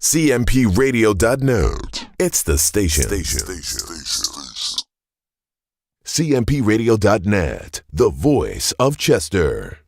CMPRadio.net. It's the station. CMPRadio.net, the voice of Chester.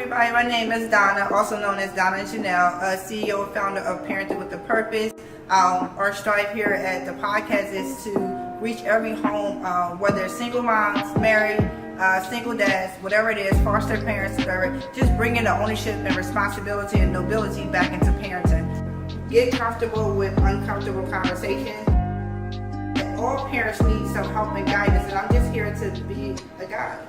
Hi, my name is Donna, also known as Donna Janel, CEO and founder of Parenting with a Purpose. Our strive here at the podcast is to reach every home, whether single moms, married, single dads, whatever it is, foster parents, whatever, just bringing the ownership and responsibility and nobility back into parenting. Get comfortable with uncomfortable conversations. All parents need some help and guidance, and I'm just here to be a guide.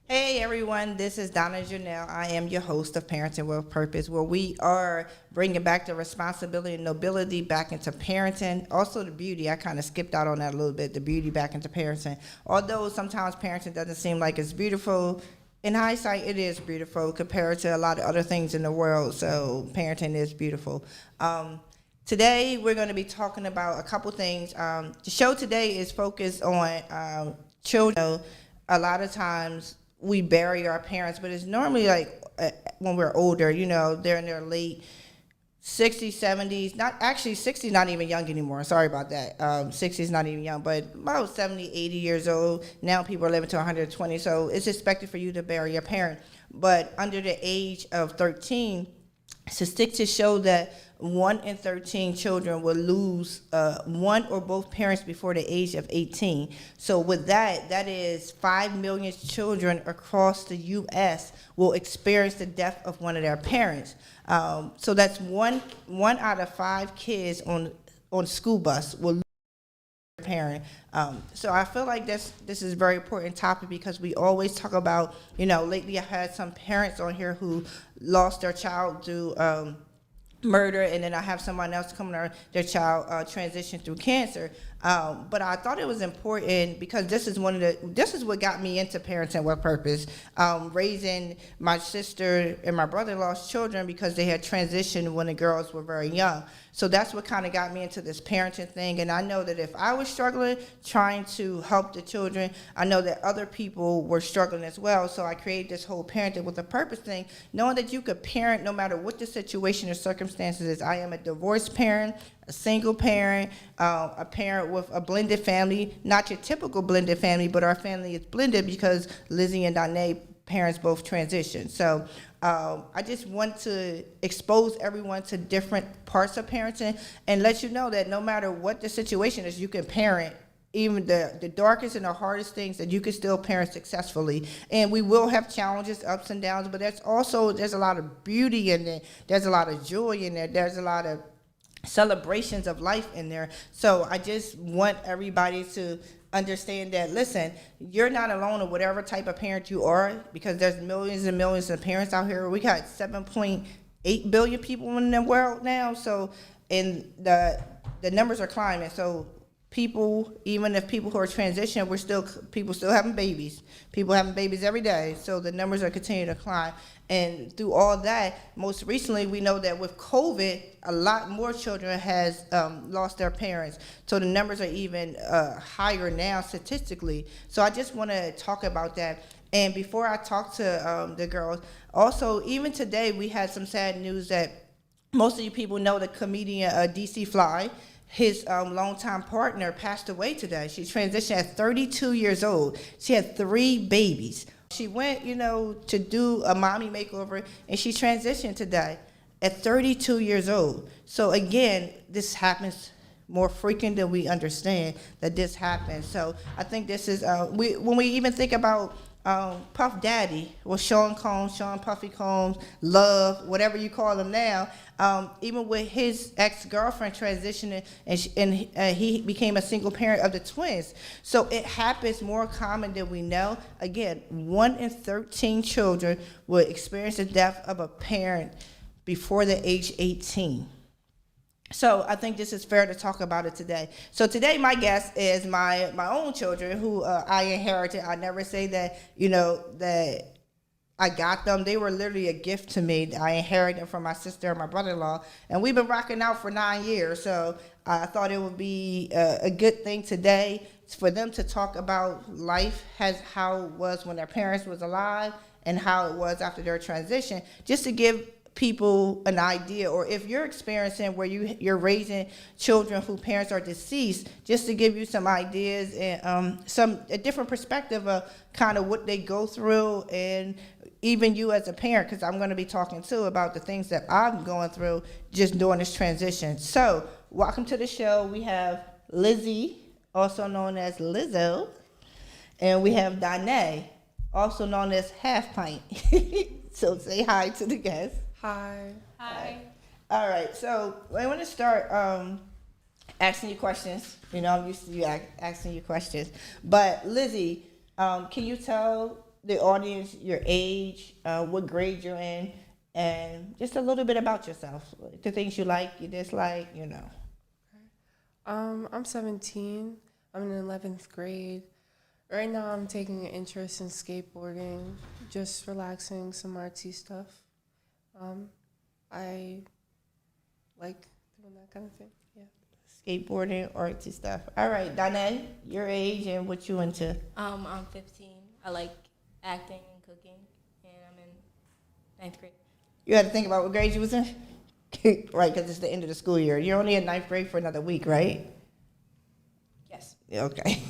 Hey everyone, this is Donna Janel. I am your host of Parenting with Purpose, where we are bringing back the responsibility and nobility back into parenting. Also the beauty, I kind of skipped out on that a little bit, the beauty back into parenting. Although sometimes parenting doesn't seem like it's beautiful, in hindsight it is beautiful compared to a lot of other things in the world, so parenting is beautiful. Today we're going to be talking about a couple things. The show today is focused on children. A lot of times we bury our parents, but it's normally like when we're older, you know, they're in their late 60s, 70s, not actually 60s, not even young anymore. Sorry about that. 60s, not even young, but about 70, 80 years old. Now people are living to 120, so it's expected for you to bury your parent. But under the age of 13, statistics show that 1 in 13 children will lose one or both parents before the age of 18. So with that, that is 5 million children across the U.S. will experience the death of one of their parents. So that's one out of 5 kids on school bus will lose their parent. So I feel like this is a very important topic because we always talk about, you know, lately I had some parents on here who lost their child through murder, and then I have someone else coming on their child transitioned through cancer. But I thought it was important because this is what got me into Parenting with Purpose. Raising my sister and my brother-in-law's children because they had transitioned when the girls were very young. So that's what kind of got me into this parenting thing. And I know that if I was struggling trying to help the children, I know that other people were struggling as well. So I created this whole Parenting with a Purpose thing, knowing that you could parent no matter what the situation or circumstances is. I am a divorced parent, a single parent, a parent with a blended family, not your typical blended family, but our family is blended because Lizzie and Donna parents both transitioned. So I just want to expose everyone to different parts of parenting and let you know that no matter what the situation is, you can parent even the darkest and the hardest things, that you can still parent successfully. And we will have challenges, ups and downs, but there's a lot of beauty in there. There's a lot of joy in there. There's a lot of celebrations of life in there. So I just want everybody to understand that, listen, you're not alone in whatever type of parent you are, because there's millions and millions of parents out here. We got 7.8 billion people in the world now, so, and the numbers are climbing. So people, even if people who are transitioning, people still having babies. People having babies every day, so the numbers are continuing to climb. And through all that, most recently, we know that with COVID, a lot more children has lost their parents. So the numbers are even higher now statistically. So I just want to talk about that. And before I talk to the girls, also, even today, we had some sad news that most of you people know the comedian DC Fly his longtime partner passed away today. She transitioned at 32 years old. She had 3 babies. She went, to do a mommy makeover, and she transitioned today at 32 years old. So again, this happens more frequent than we understand that this happens. So I think this is, when we even think about Puff Daddy, or Sean Combs, Sean Puffy Combs, Love, whatever you call him now, even with his ex-girlfriend transitioning, and he became a single parent of the twins. So it happens more common than we know. Again, 1 in 13 children will experience the death of a parent before the age 18. So I think this is fair to talk about it today. So today my guest is my own children who I inherited. I never say that, that I got them. They were literally a gift to me. I inherited them from my sister and my brother-in-law. And we've been rocking out for 9 years. So I thought it would be a good thing today for them to talk about life, how it was when their parents was alive and how it was after their transition, just to give people an idea, or if you're experiencing where you're raising children whose parents are deceased, just to give you some ideas and a different perspective of kind of what they go through, and even you as a parent, because I'm going to be talking too about the things that I'm going through just during this transition. So welcome to the show. We have Lizzie, also known as Lizzo, and we have Donai, also known as Half Pint. So say hi to the guests. Hi. Hi. All right, so I want to start asking you questions. I'm used to you asking you questions. But Lizzie, can you tell the audience your age, what grade you're in, and just a little bit about yourself, the things you like, you dislike, I'm 17. I'm in 11th grade. Right now I'm taking an interest in skateboarding, just relaxing, some artsy stuff. I like doing that kind of thing. Yeah. Skateboarding, artsy stuff. All right, Donna, your age and what you into? I'm 15. I like acting and cooking, and I'm in 9th grade. You had to think about what grade you was in? Right, because it's the end of the school year. You're only in 9th grade for another week, right? Yes. Okay.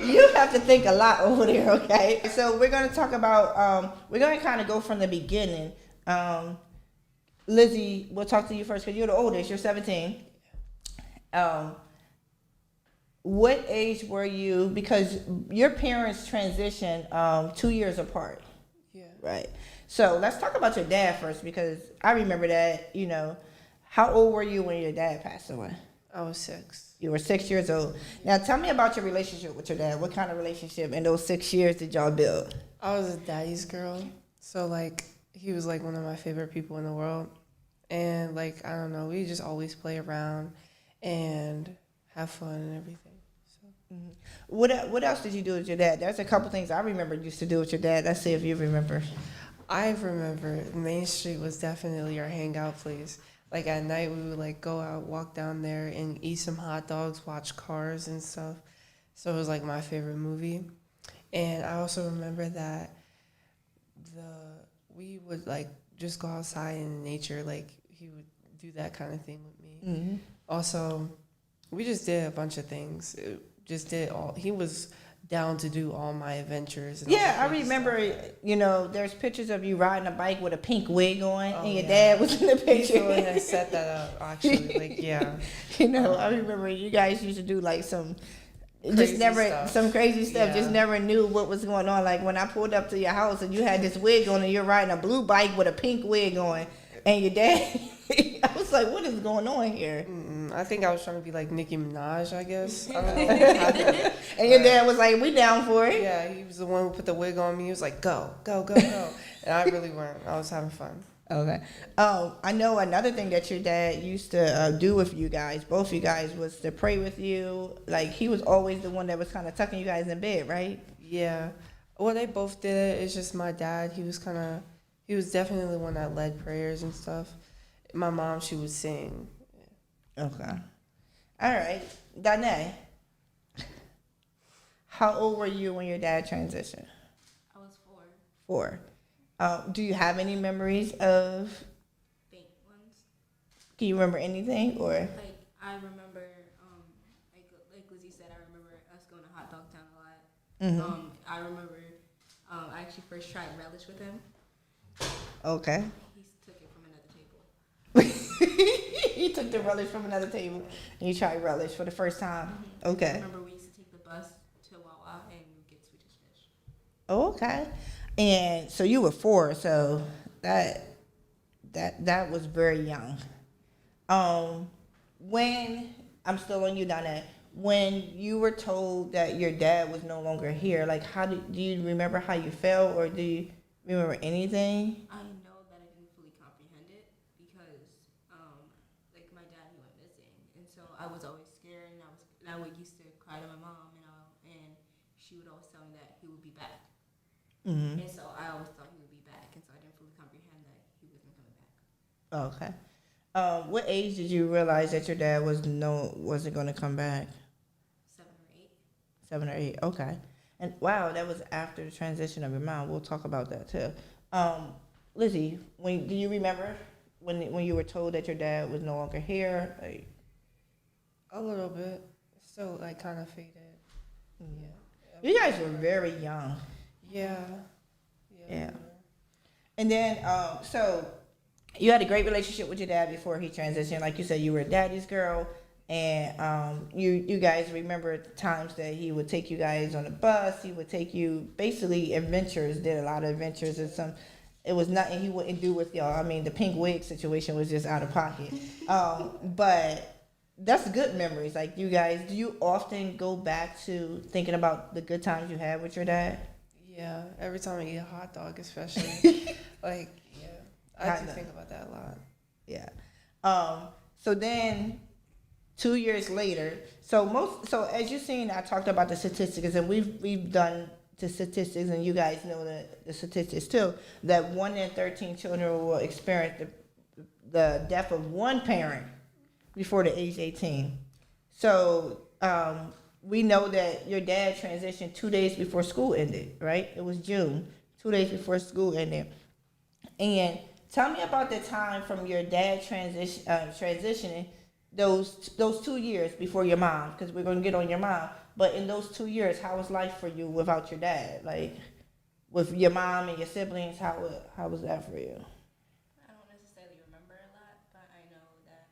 you have to think a lot over there, okay? So we're going to talk about, we're going to kind of go from the beginning. Lizzie, we'll talk to you first because you're the oldest. You're 17. What age were you? Because your parents transitioned 2 years apart. Yeah. Right. So let's talk about your dad first, because I remember that, how old were you when your dad passed away? I was 6. You were 6 years old. Now tell me about your relationship with your dad. What kind of relationship in those 6 years did y'all build? I was a daddy's girl, so he was one of my favorite people in the world, and I don't know, we just always play around and have fun and everything. So. Mm-hmm. What else did you do with your dad? There's a couple things I remember you used to do with your dad. Let's see if you remember. I remember Main Street was definitely our hangout place. At night we would go out, walk down there, and eat some hot dogs, watch Cars and stuff. So it was my favorite movie. And I also remember that we would just go outside in nature. He would do that kind of thing with me. Mm-hmm. Also, we just did a bunch of things. He was down to do all my adventures. And yeah, I remember, there's pictures of you riding a bike with a pink wig on, and your dad was in the picture. He's the one that set that up, actually. Yeah. I remember you guys used to do some crazy stuff. Yeah. Just never knew what was going on. When I pulled up to your house and you had this wig on and you're riding a blue bike with a pink wig on, and your dad, I was like, what is going on here? I think I was trying to be like Nicki Minaj, I guess. I don't know. And your dad was like, we down for it. Yeah, he was the one who put the wig on me. He was like, go, go, go, go. And I really weren't. I was having fun. Okay. I know another thing that your dad used to do with you guys, both you guys, was to pray with you. He was always the one that was kind of tucking you guys in bed, right? Yeah. Well, they both did it. It's just my dad, he was definitely the one that led prayers and stuff. My mom, she would sing. Okay. All right. Danae, how old were you when your dad transitioned? I was 4. 4. Do you have any memories of? Faint ones. Can you remember anything, or? I remember Lizzie said, I remember us going to Hot Dog Town a lot. Mm-hmm. I remember I actually first tried relish with him. Okay. He took it from another table. You took the relish from another table and you tried relish for the first time. I Okay. remember we used to take the bus to Wawa and get Swedish fish. Oh, okay. And so you were 4, so that was very young. When I'm still on you, Donna, when you were told that your dad was no longer here, like do you remember how you felt, or do you remember anything? I know that I didn't fully comprehend it because, like my dad, he went missing, and so I was always scared, and I would used to cry to my mom, and she would always tell me that he would be back, Mm-hmm. and so I always thought he would be back, and so I didn't fully comprehend that he wasn't coming back. Okay. What age did you realize that your dad wasn't going to come back? 7 or 8. 7 or 8. Okay. And wow, that was after the transition of your mom. We'll talk about that too. Lizzie, do you remember when you were told that your dad was no longer here? Like, A little bit. Still, like, kind of faded. mm-hmm. Yeah. You guys were very young. Yeah. Yeah. And then, so you had a great relationship with your dad before he transitioned. Like you said, you were a daddy's girl, and you guys remember times that he would take you guys on the bus. He would take you basically adventures. Did a lot of adventures, and it was nothing he wouldn't do with y'all. I mean, the pink wig situation was just out of pocket. But that's good memories. Like, you guys, do you often go back to thinking about the good times you had with your dad? Yeah. Every time I eat a hot dog, especially. Like, yeah. I do think about that a lot. Yeah. So then 2 years later, so as you've seen, I talked about the statistics, and we've done the statistics, and you guys know the statistics too, that 1 in 13 children will experience the death of one parent before the age 18. So we know that your dad transitioned 2 days before school ended, right? It was June, 2 days before school ended. And tell me about the time from your dad transitioning, those 2 years before your mom, because we're going to get on your mom. But in those 2 years, how was life for you without your dad? Like, with your mom and your siblings, how was that for you? I don't necessarily remember a lot, but I know that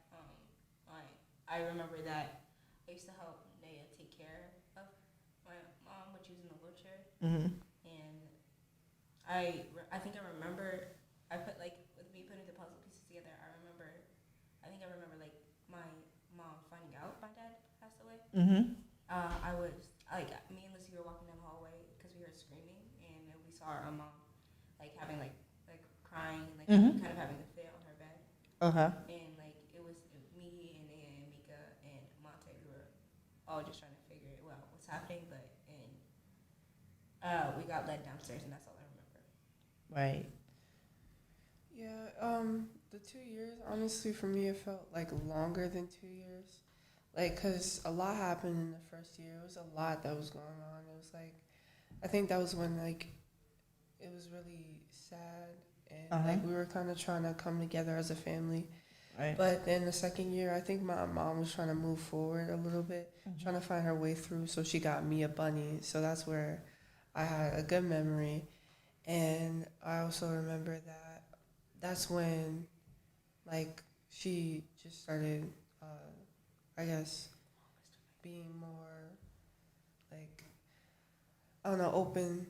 I remember that I used to help Naya take care of my mom when she was in a wheelchair, Mm-hmm. and I think I remember I put like with me putting the puzzle pieces together. I think I remember like my mom finding out my dad passed away. Mm-hmm. I was like, me and Lizzie were walking down the hallway because we heard screaming, and we saw our mom like having like crying, like Mm-hmm. kind of having a fit on her bed. Uh-huh. And like it was me and Naya and Mika and Monte. We were all just trying to figure out what's happening, but we got led downstairs, and that's all I remember. Right. Yeah, the 2 years, honestly, for me, it felt like longer than 2 years. Like, because a lot happened in the first year. It was a lot that was going on. It was like, I think that was when, like, it was really sad. And, like, we were kind of trying to come together as a family. Right. But then the second year, I think my mom was trying to move forward a little bit, trying to find her way through. So she got me a bunny. So that's where I had a good memory. And I also remember that that's when, like, she just started, I guess, being more, like, I don't know, open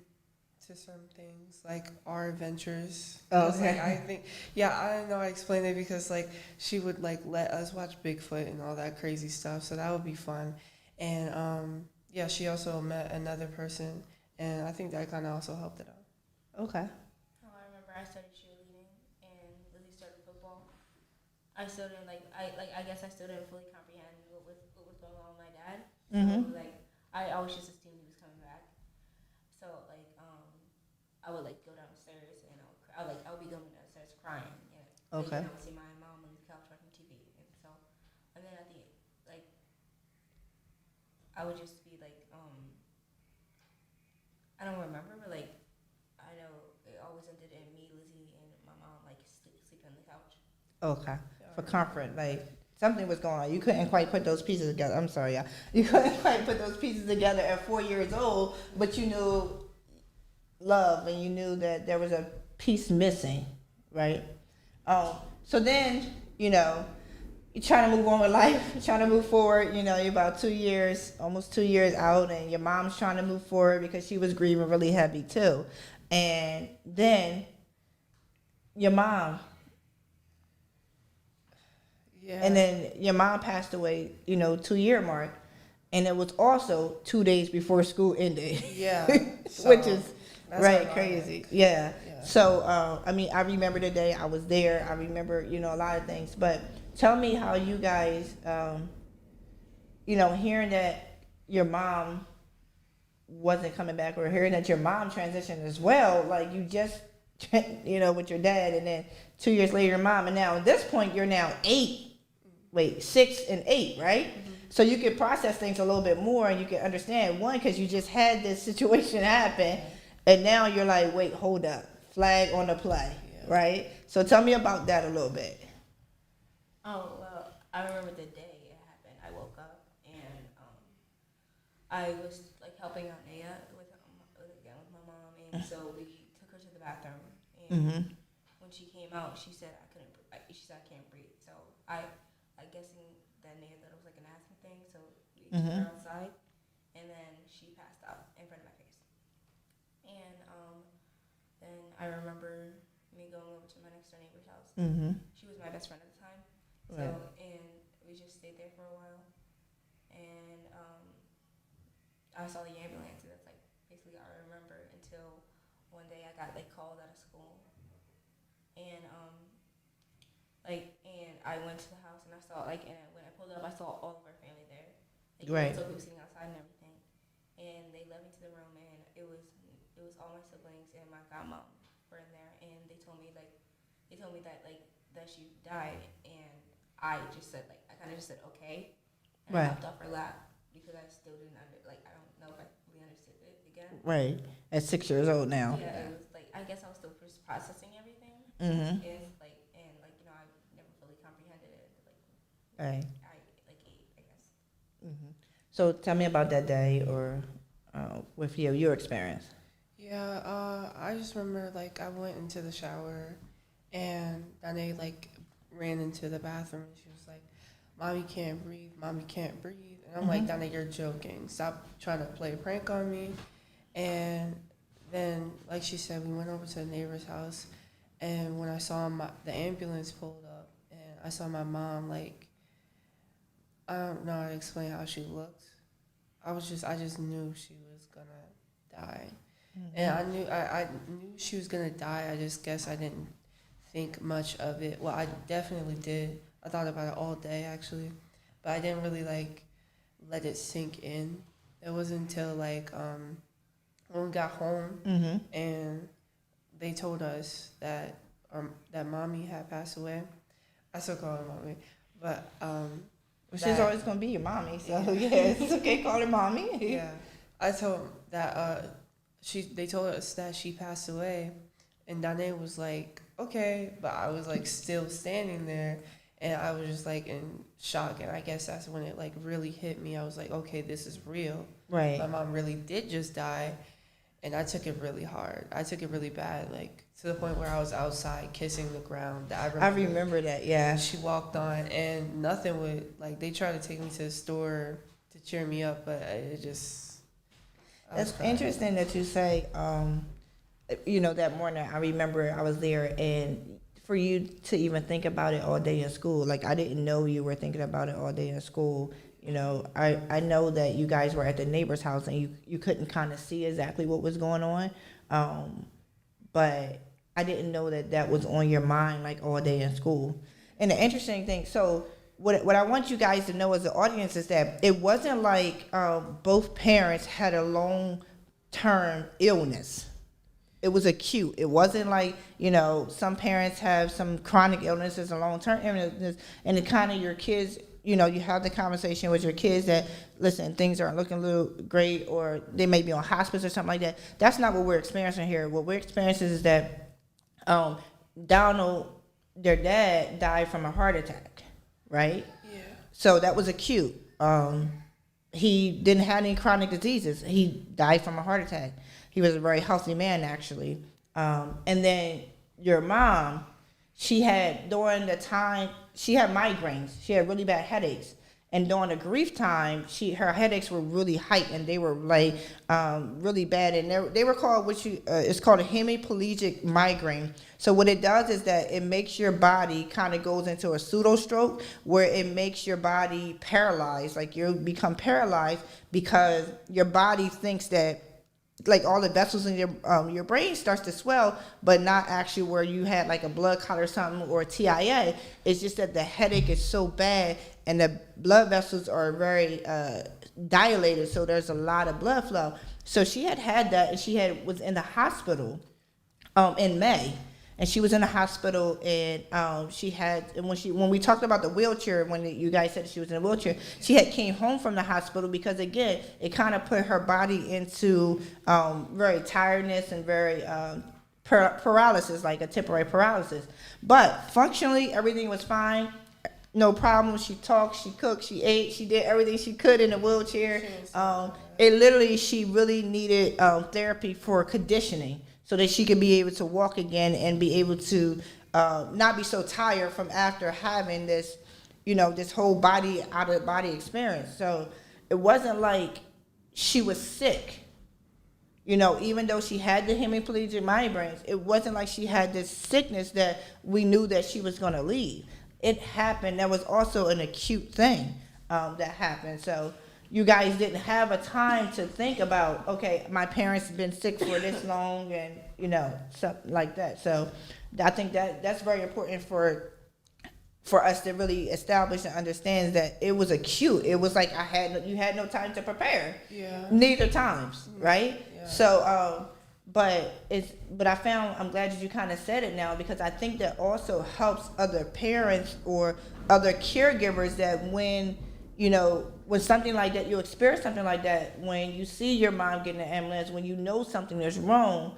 to certain things, like our adventures. Because, like, I think, I don't know how to explain it, because, like, she would, like, let us watch Bigfoot and all that crazy stuff, so that would be fun. And, she also met another person, and I think that kind of also helped it out. Okay. Oh, I remember I started cheerleading, and Lizzie started football. I still didn't I guess I still didn't fully comprehend what was going on with my dad. Mm-hmm. So like I always just assumed he was coming back. So like I would like go downstairs, and I'll be going downstairs crying. And Okay. I would see my mom on the couch watching TV, and then at the like I would just be like I don't remember, but like I know it always ended in me, Lizzie, and my mom like sleeping on the couch. Okay. For comfort, like something was going on. You couldn't quite put those pieces together. I'm sorry, y'all. You couldn't quite put those pieces together at 4 years old, but you knew love and you knew that there was a piece missing, right? So then, you're trying to move on with life, you're trying to move forward. You're about 2 years, almost 2 years out, and your mom's trying to move forward because she was grieving really heavy too. And then your mom, and then your mom passed away, 2-year mark, and it was also 2 days before school ended. Yeah, which is right crazy. Yeah. So I remember the day I was there. I remember a lot of things. But tell me how you guys, hearing that your mom wasn't coming back, or hearing that your mom transitioned as well. Like you just, with your dad, and then 2 years later, your mom, and now at this point you're now 6 and 8, right? Mm-hmm. So you can process things a little bit more, and you can understand, one, because you just had this situation happen, and now you're like, wait, hold up, flag on the play, right? So tell me about that a little bit. Oh, well, I remember the day it happened. I woke up and I was like helping out Naya with my mom, and so we took her to the bathroom, and when she came out, she said I can't breathe. So I guessing that Naya thought it was like an asthma thing, so we took her outside, and then she passed out in front of my face. And then I remember me going over to my next door neighbor's house. She was my best friend at the time. So, and we just stayed there for a while. And I saw the ambulance, and that's like basically all I remember until one day I got like called out of school. And and I went to the house, and I saw and when I pulled up, I saw all of our family there. Like, so people sitting outside and everything. And they led me to the room, and it was all my siblings and my godmom were in there, and they told me that she died, and I just said I kind of just said okay, and I hopped off her lap because I still didn't I don't know if I really understood it again. Right, at 6 years old now. Yeah, it was I guess I was still just processing everything. And I never fully comprehended it. Right. I 8, I guess. So tell me about that day, or with your experience. Yeah, I just remember I went into the shower, and Donna ran into the bathroom, and she was like, "Mommy can't breathe, Mommy can't breathe." And I'm like, "Donna, you're joking. Stop trying to play a prank on me." And then, like she said, we went over to the neighbor's house, and when I saw the ambulance pulled up, and I saw my mom, I don't know how to explain how she looked. I just knew she was gonna die. And I knew she was gonna die. I just guess I didn't think much of it. Well, I definitely did. I thought about it all day, actually, but I didn't really let it sink in. It wasn't until when we got home and they told us that Mommy had passed away. I still call her Mommy, but she's always gonna be your mommy. So yeah, it's okay, call her Mommy. Yeah, I told that they told us that she passed away, and Danae was like, okay, but I was still standing there, and I was just in shock, and I guess that's when it really hit me. I was like, okay, this is real. Right. My mom really did just die, and I took it really hard. I took it really bad, to the point where I was outside kissing the ground. I remember that, yeah. She walked on, and nothing would, they tried to take me to the store to cheer me up, but it just... That's interesting that you say, that morning, I remember I was there, and for you to even think about it all day in school, I didn't know you were thinking about it all day in school. I know that you guys were at the neighbor's house, and you couldn't kind of see exactly what was going on, but I didn't know that was on your mind, all day in school. And the interesting thing, so what I want you guys to know as the audience is that it wasn't both parents had a long-term illness. It was acute. It wasn't some parents have some chronic illnesses and long-term illnesses, and it kind of your kids, you have the conversation with your kids that, listen, things aren't looking a little great, or they may be on hospice or something like that. That's not what we're experiencing here. What we're experiencing is that Donald, their dad, died from a heart attack. Right? Yeah. So that was acute. He didn't have any chronic diseases. He died from a heart attack. He was a very healthy man, actually. And then your mom, she had, during the time, she had migraines. She had really bad headaches. And during the grief time, her headaches were really heightened. They were like really bad, and they were called it's called a hemiplegic migraine. So what it does is that it makes your body kind of goes into a pseudo stroke, where it makes your body paralyzed. Like you become paralyzed because your body thinks that, like, all the vessels in your brain starts to swell, but not actually where you had like a blood clot or something or a TIA. It's just that the headache is so bad and the blood vessels are very dilated, so there's a lot of blood flow. So she had that, and she was in the hospital in May. And she was in the hospital, and when we talked about the wheelchair, when you guys said she was in a wheelchair, she had came home from the hospital because, again, it kind of put her body into very tiredness and very paralysis, like a temporary paralysis. But functionally, everything was fine. No problem. She talked, she cooked, she ate, she did everything she could in the wheelchair. She really needed therapy for conditioning, so that she could be able to walk again and be able to not be so tired from after having this, this whole body out of body experience. So it wasn't like she was sick. Even though she had the hemiplegic migraines, it wasn't like she had this sickness that we knew that she was going to leave. It happened. That was also an acute thing that happened. So you guys didn't have a time to think about, okay, my parents have been sick for this long, and something like that. So I think that's very important for us to really establish and understand that it was acute. It was like you had no time to prepare. Yeah. Neither times, right? Yeah. So I'm glad that you kind of said it now, because I think that also helps other parents or other caregivers that when something like that, you experience something like that, when you see your mom get in an ambulance, when you know something is wrong,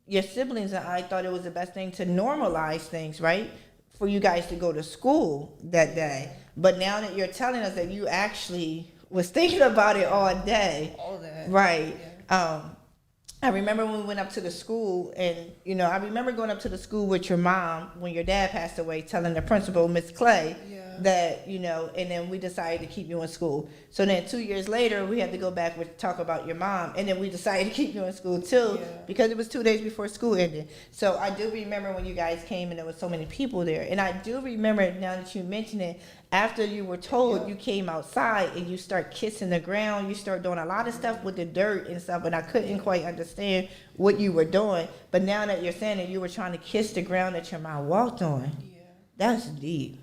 your siblings and I thought it was the best thing to normalize things, right? For you guys to go to school that day. But now that you're telling us that you actually was thinking about it all day. All that. Right. Yeah. I remember when we went up to the school, and, I remember going up to the school with your mom when your dad passed away, telling the principal, Miss Clay, that, and then we decided to keep you in school. So then 2 years later, we had to go back and talk about your mom, and then we decided to keep you in school too, because it was 2 days before school ended. So I do remember when you guys came and there was so many people there. And I do remember, now that you mention it, after you were told, you came outside and you start kissing the ground. You start doing a lot of stuff with the dirt and stuff, and I couldn't quite understand what you were doing. But now that you're saying that you were trying to kiss the ground that your mom walked on, that's deep.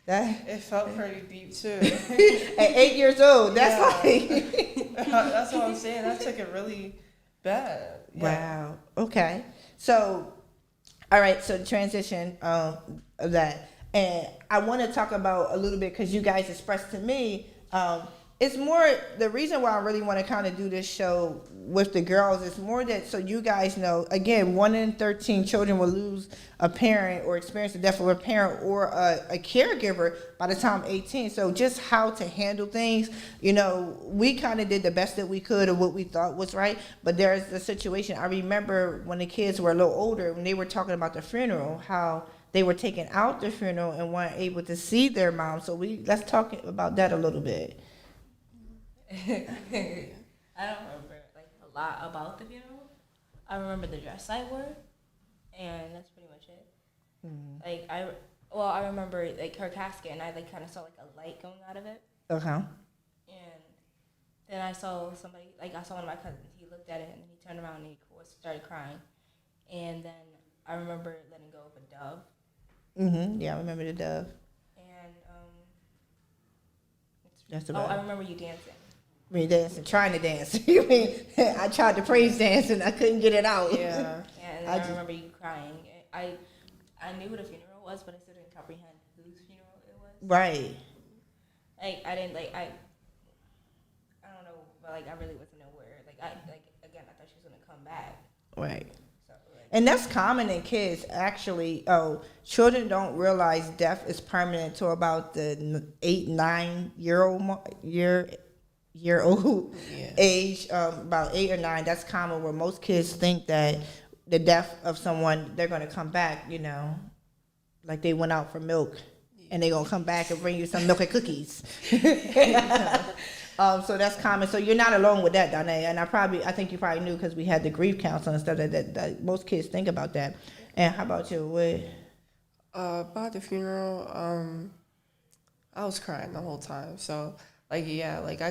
It felt pretty deep too. At 8 years old, that's like... That's what I'm saying. That took it really bad. Yeah. Wow. Okay. So, all right. So the transition of that. And I want to talk about a little bit, because you guys expressed to me, it's more, the reason why I really want to kind of do this show with the girls is more that, so you guys know, again, 1 in 13 children will lose a parent or experience the death of a parent or a caregiver by the time 18. So just how to handle things, we kind of did the best that we could of what we thought was right. But there's the situation, I remember when the kids were a little older, when they were talking about the funeral, how they were taken out the funeral and weren't able to see their mom. So let's talk about that a little bit. I don't remember a lot about the funeral. I remember the dress I wore, and that's pretty much it. Mm-hmm. I remember her casket, and I kind of saw a light going out of it. Okay. And then I saw somebody, I saw one of my cousins. He looked at it and he turned around and he started crying. And then I remember letting go of a dove. Mm-hmm. Yeah, I remember the dove. And that's about I remember you dancing. Dancing, trying to dance. You mean I tried to praise dance and I couldn't get it out. Yeah. And I remember you crying. I knew what a funeral was, but I still didn't comprehend whose funeral it was. Right. I didn't I don't know, but I really wasn't aware. Again, I thought she was gonna come back. Right. So And that's common in kids, actually. Oh, children don't realize death is permanent till about the 8, 9 year old age, about 8 or 9. That's common, where most kids think that the death of someone, they're going to come back, like they went out for milk, and they're going to come back and bring you some milk and cookies. So that's common. So you're not alone with that, Donna. And I think you probably knew, because we had the grief counseling and stuff that most kids think about that. And how about you? What? About the funeral, I was crying the whole time. So, I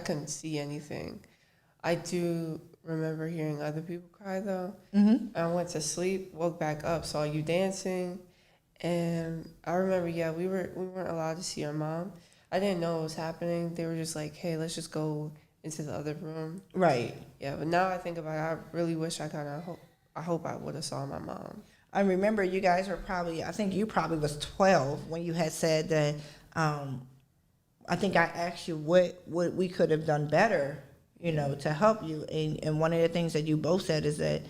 couldn't see anything. I do remember hearing other people cry, though. Mm-hmm. I went to sleep, woke back up, saw you dancing. And I remember, we weren't allowed to see our mom. I didn't know what was happening. They were just like, hey, let's just go into the other room. Right. Yeah, but now I think about it, I really wish I hope I would have saw my mom. I remember you guys were I think you probably was 12 when you had said that, I think I asked you what we could have done better, to help you. And one of the things that you both said is that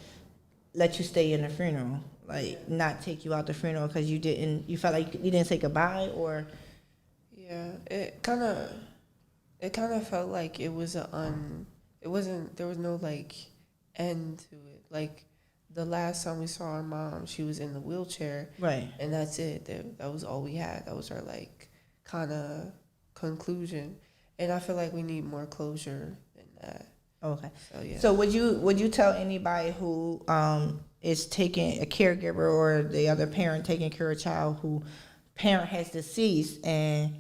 let you stay in the funeral, not take you out the funeral because you felt like you didn't say goodbye, or... Yeah, it kind of felt like it was there was no end to it. Like the last time we saw our mom, she was in the wheelchair, right? And that's it. That was all we had. That was our kind of conclusion. And I feel like we need more closure than that. Okay. So yeah. So would you tell anybody who is taking a caregiver, or the other parent taking care of a child who parent has deceased, and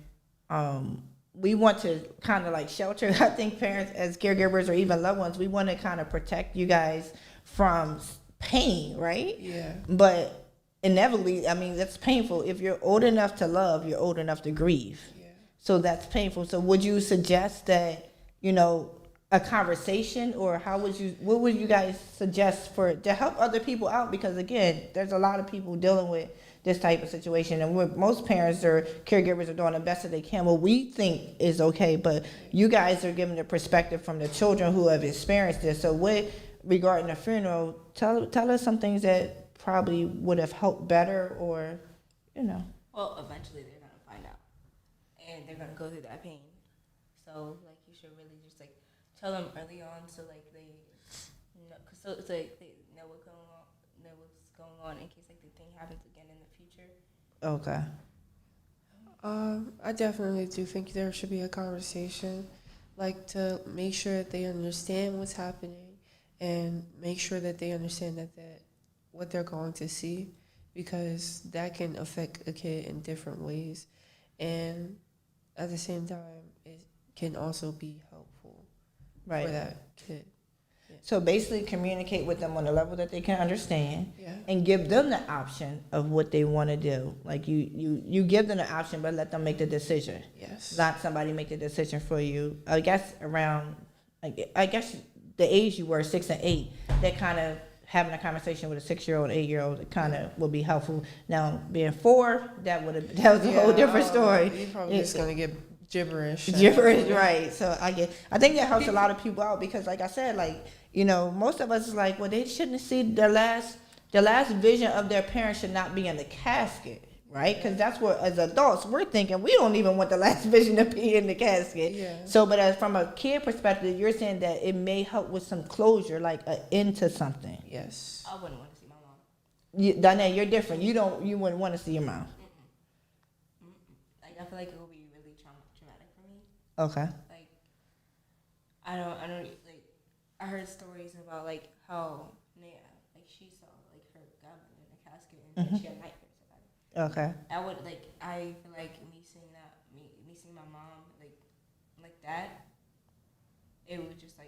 we want to kind of shelter, I think, parents as caregivers or even loved ones, we want to kind of protect you guys from pain, right? Yeah. But inevitably, that's painful. If you're old enough to love, you're old enough to grieve. Yeah. So that's painful. So would you suggest that, a conversation, or what would you guys suggest to help other people out? Because again, there's a lot of people dealing with this type of situation, and most parents or caregivers are doing the best that they can, what we think is okay, but you guys are giving the perspective from the children who have experienced this. So regarding the funeral, tell us some things that probably would have helped better, or Well, eventually they're gonna find out, and they're gonna go through that pain. So you should really just tell them early on, so they so it's they know what's going on in case the thing happens again in the future. Okay. I definitely do think there should be a conversation, to make sure that they understand what's happening, and make sure that they understand that what they're going to see, because that can affect a kid in different ways, and at the same time, it can also be helpful for that kid. So basically communicate with them on a level that they can understand, yeah, and give them the option of what they want to do. You give them the option, but let them make the decision. Yes. Not somebody make the decision for you. I guess the age you were, 6 and 8, that kind of having a conversation with a 6-year-old, 8-year-old, kind of would be helpful. Now being 4, that was a whole different story. You're probably just gonna get gibberish. Right. So I think that helps a lot of people out, because like I said, most of us is well, they shouldn't see the last vision of their parents should not be in the casket, right? Because that's what, as adults, we're thinking we don't even want the last vision to be in the casket. Yeah. So, but from a kid perspective, you're saying that it may help with some closure, an end to something. Yes. I wouldn't want to see my mom. Donna, you're different. You wouldn't want to see your mom. I feel like it would be really traumatic for me. Okay. I don't I heard stories about how she saw her godmother in a casket, and she had nightmares about it. Okay. I feel like me seeing my mom like that, it would just I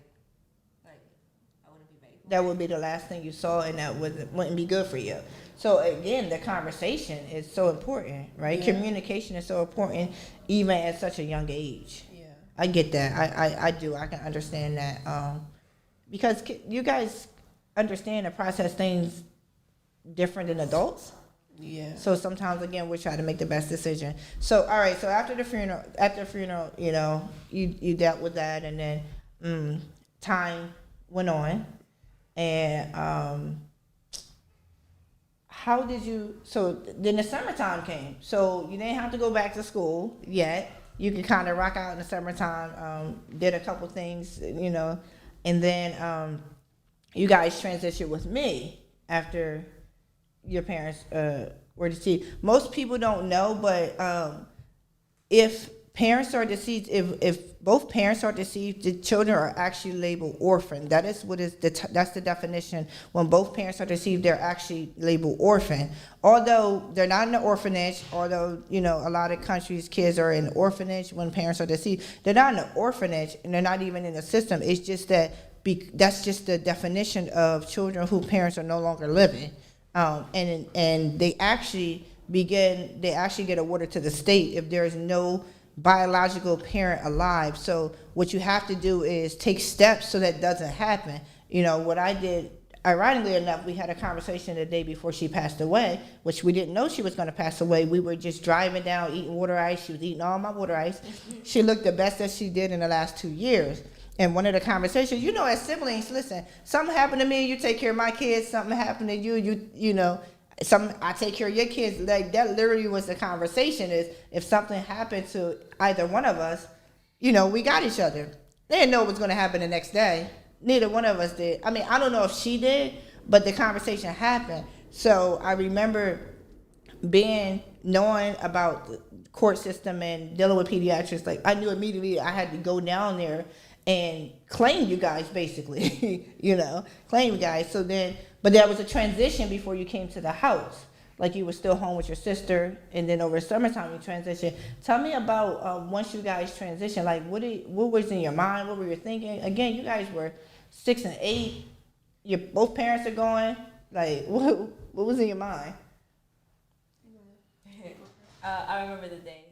wouldn't be ready. That would be the last thing you saw, and that wouldn't be good for you. So again, the conversation is so important, right? Yeah. Communication is so important, even at such a young age. Yeah. I get that. I do. I can understand that. Because you guys understand and process things different than adults. Yeah. So sometimes, again, we try to make the best decision. So, all right. So after the funeral, you dealt with that, and then time went on, and how did you? So then the summertime came. So you didn't have to go back to school yet. You could kind of rock out in the summertime. Did a couple things, and then you guys transitioned with me after your parents were deceased. Most people don't know, but if parents are deceased, if both parents are deceased, the children are actually labeled orphan. That is what is that's the definition. When both parents are deceased, they're actually labeled orphan. Although they're not in an orphanage, although a lot of countries kids are in orphanage when parents are deceased, they're not in an orphanage and they're not even in the system. It's just that that's just the definition of children whose parents are no longer living, and they actually get awarded to the state if there is no biological parent alive. So what you have to do is take steps so that doesn't happen. What I did, ironically enough, we had a conversation the day before she passed away, which we didn't know she was going to pass away. We were just driving down, eating water ice. She was eating all my water ice. She looked the best that she did in the last 2 years. And one of the conversations, as siblings, listen, something happened to me, you take care of my kids. Something happened to you, I take care of your kids. Like, that literally was the conversation, is if something happened to either one of us, we got each other. They didn't know what was going to happen the next day. Neither one of us did. I mean, I don't know if she did, but the conversation happened. So I remember knowing about the court system and dealing with pediatrics. Like, I knew immediately I had to go down there and claim you guys, basically, claim you guys. So then, but there was a transition before you came to the house. Like, you were still home with your sister, and then over summertime you transitioned. Tell me about once you guys transitioned. Like, what was in your mind? What were you thinking? Again, you guys were 6 and 8. Both parents are going. Like, what was in your mind? I remember the day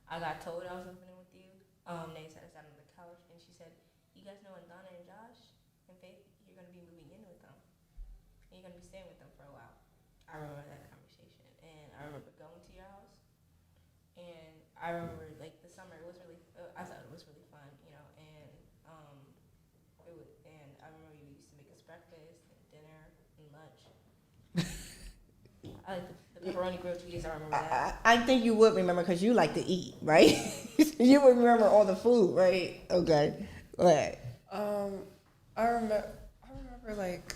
I got told I was living with you. They sat us down on the couch, and she said, "You guys know when Donna and Josh and Faith, you're gonna be moving in with them, and you're gonna be staying with them for a while." I remember that conversation, and I remember going to your house, and I remember like the summer. It was really. I thought it was really fun, and it was. And I remember you used to make us breakfast and dinner and lunch. I like the pepperoni grilled cheese. I remember that. I think you would remember because you like to eat, right? You would remember all the food, right? Okay. Right. I remember like,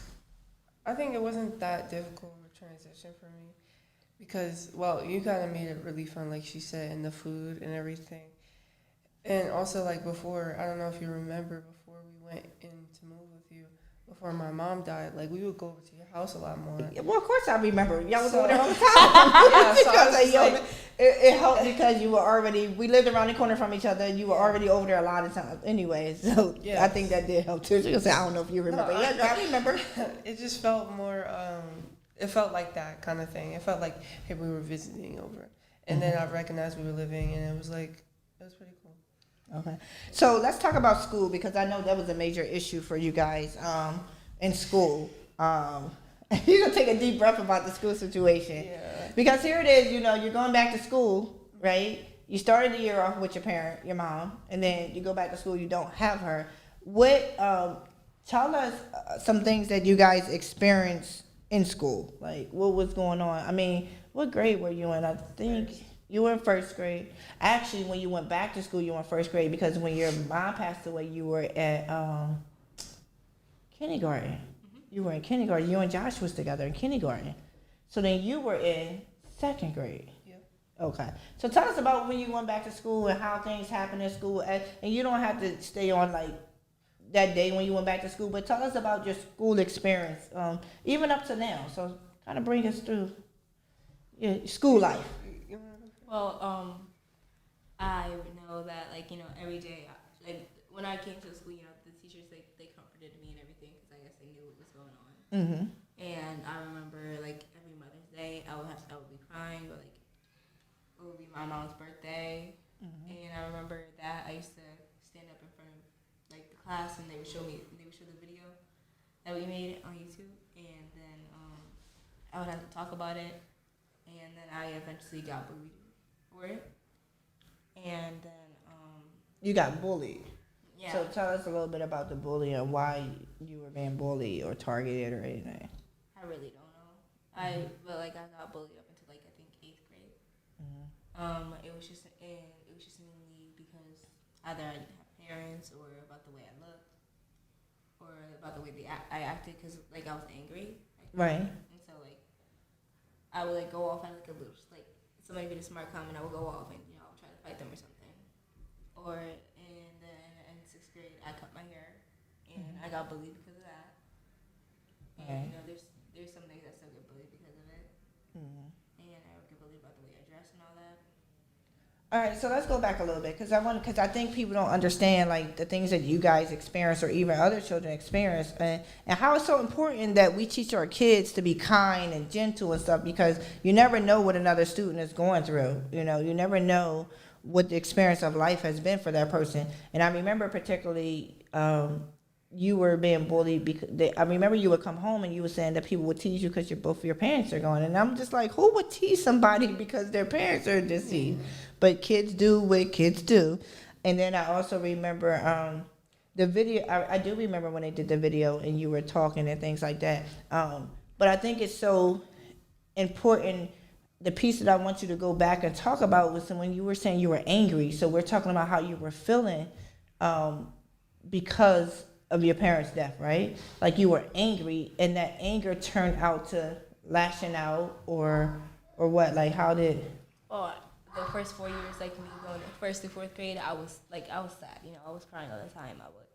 I think it wasn't that difficult of a transition for me because, well, you kind of made it really fun, like she said, and the food and everything. And also, like, before, I don't know if you remember, before we went in to move with you, before my mom died, like, we would go over to your house a lot more. Well, of course I remember. Y'all was over there all the time. Yeah, so I was it helped because we lived around the corner from each other, and you were already over there a lot of times anyway. So yeah. I think that did help too. So you say, I don't know if you remember. No, I remember. It just felt more, it felt like that kind of thing. It felt like, hey, we were visiting over. And then I recognized we were living, and it was pretty cool. Okay. So let's talk about school, because I know that was a major issue for you guys in school. You're going to take a deep breath about the school situation. Yeah. Because here it is, you're going back to school, right? You started the year off with your mom, and then you go back to school, you don't have her. Tell us some things that you guys experienced in school. Like, what was going on? I mean, what grade were you in? I think you were in first grade. Actually, when you went back to school, you were in first grade, because when your mom passed away, you were at kindergarten. Mm-hmm. You were in kindergarten. You and Josh was together in kindergarten. So then you were in second grade. Yeah. Okay. So tell us about when you went back to school and how things happened in school. And you don't have to stay on like that day when you went back to school, but tell us about your school experience, even up to now. So kind of bring us through your school life. Well, I know that, like, every day, like, when I came to the school, the teachers, they comforted me and everything, because I guess they knew what was going on. Mm-hmm. And I remember, like, every Mother's Day, I would be crying, but, like, it would be my mom's birthday. Mm-hmm. And I remember that I used to stand up in front of, like, the class, and they would show the video that we made on YouTube, and then I would have to talk about it, and then I eventually got bullied for it. And then you got bullied. Yeah. So tell us a little bit about the bullying and why you were being bullied or targeted or anything. I really don't know. But like I got bullied up until like I think 8th grade. It was just mainly because either I didn't have parents or about the way I looked or about the way I acted because like I was angry. Right. And so like I would like go off at like a loose like somebody made a smart comment I would go off and I would try to fight them or something. Or and then in 6th grade I cut my hair and I got bullied because of that. And there's some things I still get bullied because of it. And I would get bullied about the way I dress and all that. All right, so let's go back a little bit because I think people don't understand like the things that you guys experience or even other children experience, and how it's so important that we teach our kids to be kind and gentle and stuff because you never know what another student is going through. You never know what the experience of life has been for that person. And I remember particularly you were being bullied because I remember you would come home and you were saying that people would tease you because both of your parents are gone. And I'm just like, who would tease somebody because their parents are deceased? But kids do what kids do. And then I also remember the video. I do remember when they did the video and you were talking and things like that. But I think it's so important. The piece that I want you to go back and talk about was when you were saying you were angry. So we're talking about how you were feeling because of your parents' death, right? Like you were angry, and that anger turned out to lashing out, or what? Like how did? Oh, the first 4 years, like me going first to 4th grade, I was sad. I was crying all the time. I would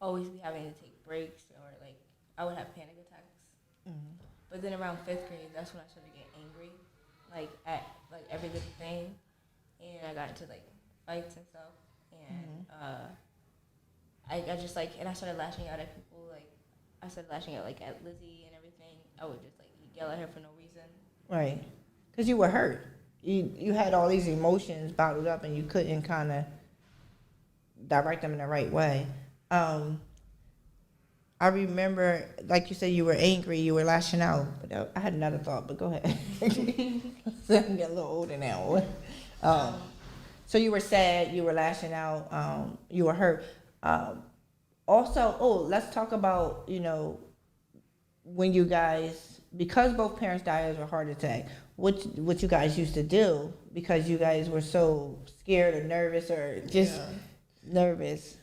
always be having to take breaks, or like I would have panic attacks. But then around 5th grade, that's when I started getting angry, like at like every little thing, and I got into like fights and stuff, and I just like, and I started lashing out at people, like, I started lashing out, like, at Lizzie and everything. I would just, like, yell at her for no reason. Right. Because you were hurt. You had all these emotions bottled up and you couldn't kind of direct them in the right way. I remember, like you said, you were angry, you were lashing out. But I had another thought, but go ahead. I'm getting a little older now. So you were sad, you were lashing out, you were hurt. Also, let's talk about, when you guys, because both parents died of a heart attack, what you guys used to do because you guys were so scared or nervous or just nervous.